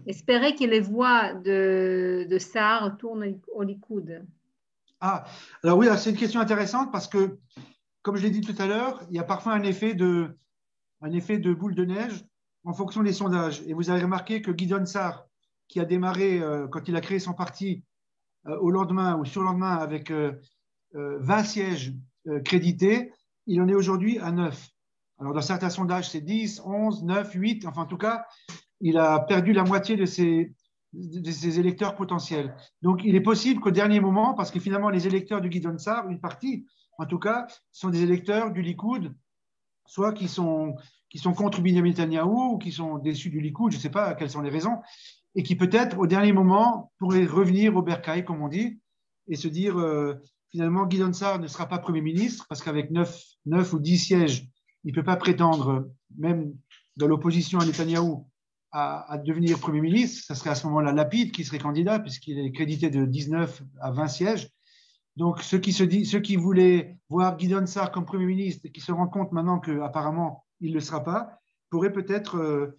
espérer que les voix de Sahar retournent au Likoud? Ah, alors oui, c'est une question intéressante parce que, comme je l'ai dit tout à l'heure, il y a parfois un effet de boule de neige en fonction des sondages. Et vous avez remarqué que Gideon Sarr, qui a démarré quand il a créé son parti au lendemain ou surlendemain avec 20 sièges crédités, il en est aujourd'hui à 9. Alors dans certains sondages, c'est 10, 11, 9, 8. Enfin, en tout cas, il a perdu la moitié de ses électeurs potentiels. Donc, il est possible qu'au dernier moment, parce que finalement, les électeurs du Gideon Sarr, une partie, en tout cas, sont des électeurs du Likoud, soit qui sont contre Benjamin Netanyahou ou qui sont déçus du Likoud, je ne sais pas quelles sont les raisons, et qui peut-être, au dernier moment, pourraient revenir au bercail, comme on dit, et se dire, finalement, Gideon Sarr ne sera pas Premier ministre, parce qu'avec 9 ou 10 sièges, il ne peut pas prétendre, même dans l'opposition à Netanyahou, à devenir Premier ministre. Ça serait à ce moment-là Lapid qui serait candidat, puisqu'il est crédité de 19 à 20 sièges. Donc, ceux qui voulaient voir Gideon Sarr comme Premier ministre et qui se rendent compte maintenant qu'apparemment, il ne le sera pas, pourraient peut-être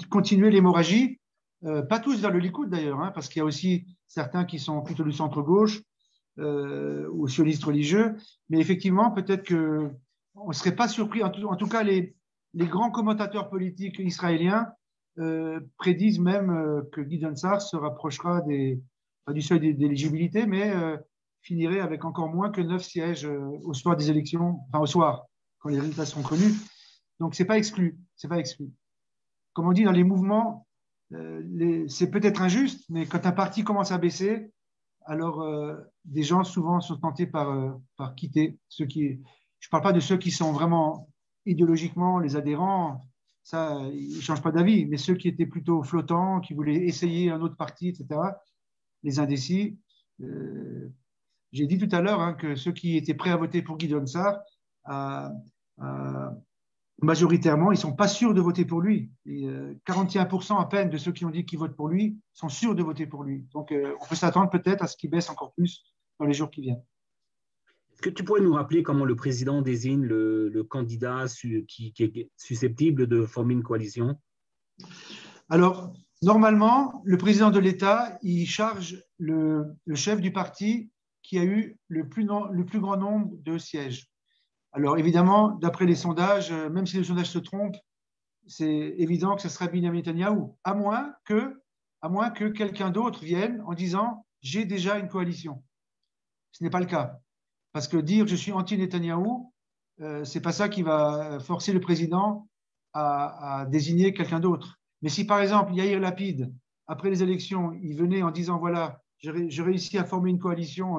continuer l'hémorragie, pas tous vers le Likoud d'ailleurs, hein, parce qu'il y a aussi certains qui sont plutôt du centre-gauche ou sionistes religieux, mais effectivement, peut-être qu'on ne serait pas surpris, en tout cas, les grands commentateurs politiques israéliens prédisent même que Gideon Sarr se rapprochera pas du seuil d'éligibilité, mais finirait avec encore moins que 9 sièges au soir des élections, enfin au soir, quand les résultats seront connus. Donc, c'est pas exclu. C'est pas exclu. Comme on dit dans les mouvements, c'est peut-être injuste, mais quand un parti commence à baisser, alors des gens souvent sont tentés par quitter. Je ne parle pas de ceux qui sont vraiment idéologiquement les adhérents, ça, ils ne changent pas d'avis, mais ceux qui étaient plutôt flottants, qui voulaient essayer un autre parti, etc., les indécis. J'ai dit tout à l'heure hein, que ceux qui étaient prêts à voter pour Gideon Sarr, majoritairement, ils ne sont pas sûrs de voter pour lui. Et, 41% à peine de ceux qui ont dit qu'ils votent pour lui sont sûrs de voter pour lui. Donc, on peut s'attendre peut-être à ce qu'il baisse encore plus dans les jours qui viennent. Est-ce que tu pourrais nous rappeler comment le président désigne le candidat qui est susceptible de former une coalition? Alors, normalement, le président de l'État, il charge le chef du parti qui a eu le plus grand nombre de sièges. Alors, évidemment, d'après les sondages, même si les sondages se trompent, c'est évident que ce sera Benjamin Netanyahou, à moins que quelqu'un d'autre vienne en disant « j'ai déjà une coalition ». Ce n'est pas le cas. Parce que dire « je suis anti-Netanyahou », ce n'est pas ça qui va forcer le président à désigner quelqu'un d'autre. Mais si, par exemple, Yair Lapid, après les élections, il venait en disant « voilà, j'ai réussi à former une coalition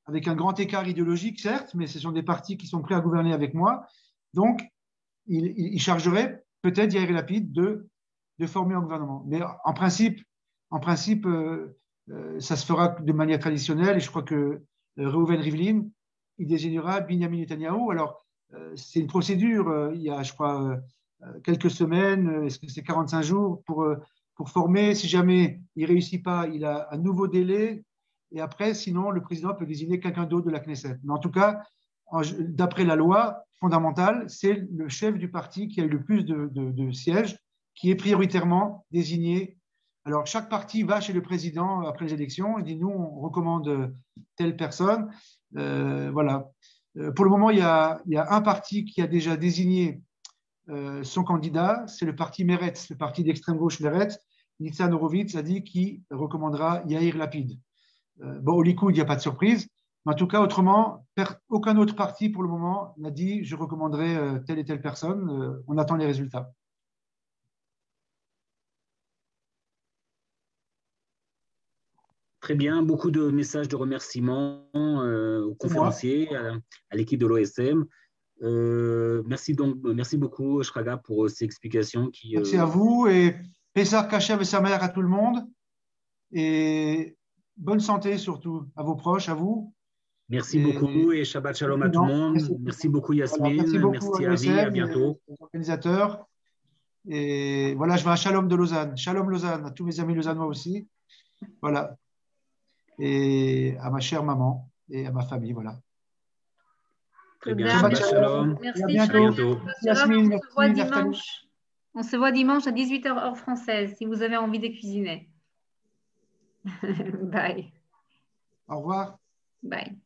avec un grand écart idéologique, certes, mais ce sont des partis qui sont prêts à gouverner avec moi. » Donc, il chargerait peut-être Yair Lapid de former un gouvernement. Mais en principe ça se fera de manière traditionnelle et je crois que Reuven Rivlin, il désignera Benjamin Netanyahou. Alors, c'est une procédure, il y a, je crois, quelques semaines, est-ce que c'est 45 jours pour former. Si jamais il ne réussit pas, il a un nouveau délai. Et après, sinon, le président peut désigner quelqu'un d'autre de la Knesset. Mais en tout cas, d'après la loi fondamentale, c'est le chef du parti qui a eu le plus de sièges qui est prioritairement désigné. Alors, chaque parti va chez le président après les élections et dit, nous, on recommande telle personne. Voilà. Pour le moment, il y a un parti qui a déjà désigné son candidat, c'est le parti Meretz, le parti d'extrême gauche Meretz. Nitzan Horowitz a dit qu'il recommandera Yair Lapid. Bon, au Likoud, il n'y a pas de surprise. Mais en tout cas, autrement, aucun autre parti pour le moment n'a dit je recommanderais telle et telle personne. On attend les résultats. Très bien, beaucoup de messages de remerciements aux C'est moi. conférenciers, à l'équipe de l'OSM. Merci beaucoup, Shraga, pour ces explications qui. Merci à vous et Pessar Kachev et sa mère à tout le monde. Et bonne santé surtout à vos proches, à vous. Merci Et beaucoup et Shabbat Shalom à tout le monde. Merci beaucoup, voilà, merci Yasmine. beaucoup à Merci, Avi. À l'OSM et bientôt. aux organisateurs. Et voilà, je vais à Shalom de Lausanne. Shalom Lausanne, à tous mes amis lausannois aussi. Voilà. Et à ma chère maman et à ma famille. Voilà. Très bien. Shabbat Shabbat Shalom. Shalom. Et à Merci, À bientôt. bientôt. Yasmine, On se voit merci, Naftali. dimanche. On se voit dimanche à 18h heure française si vous avez envie de cuisiner. Bye. Au revoir. Bye.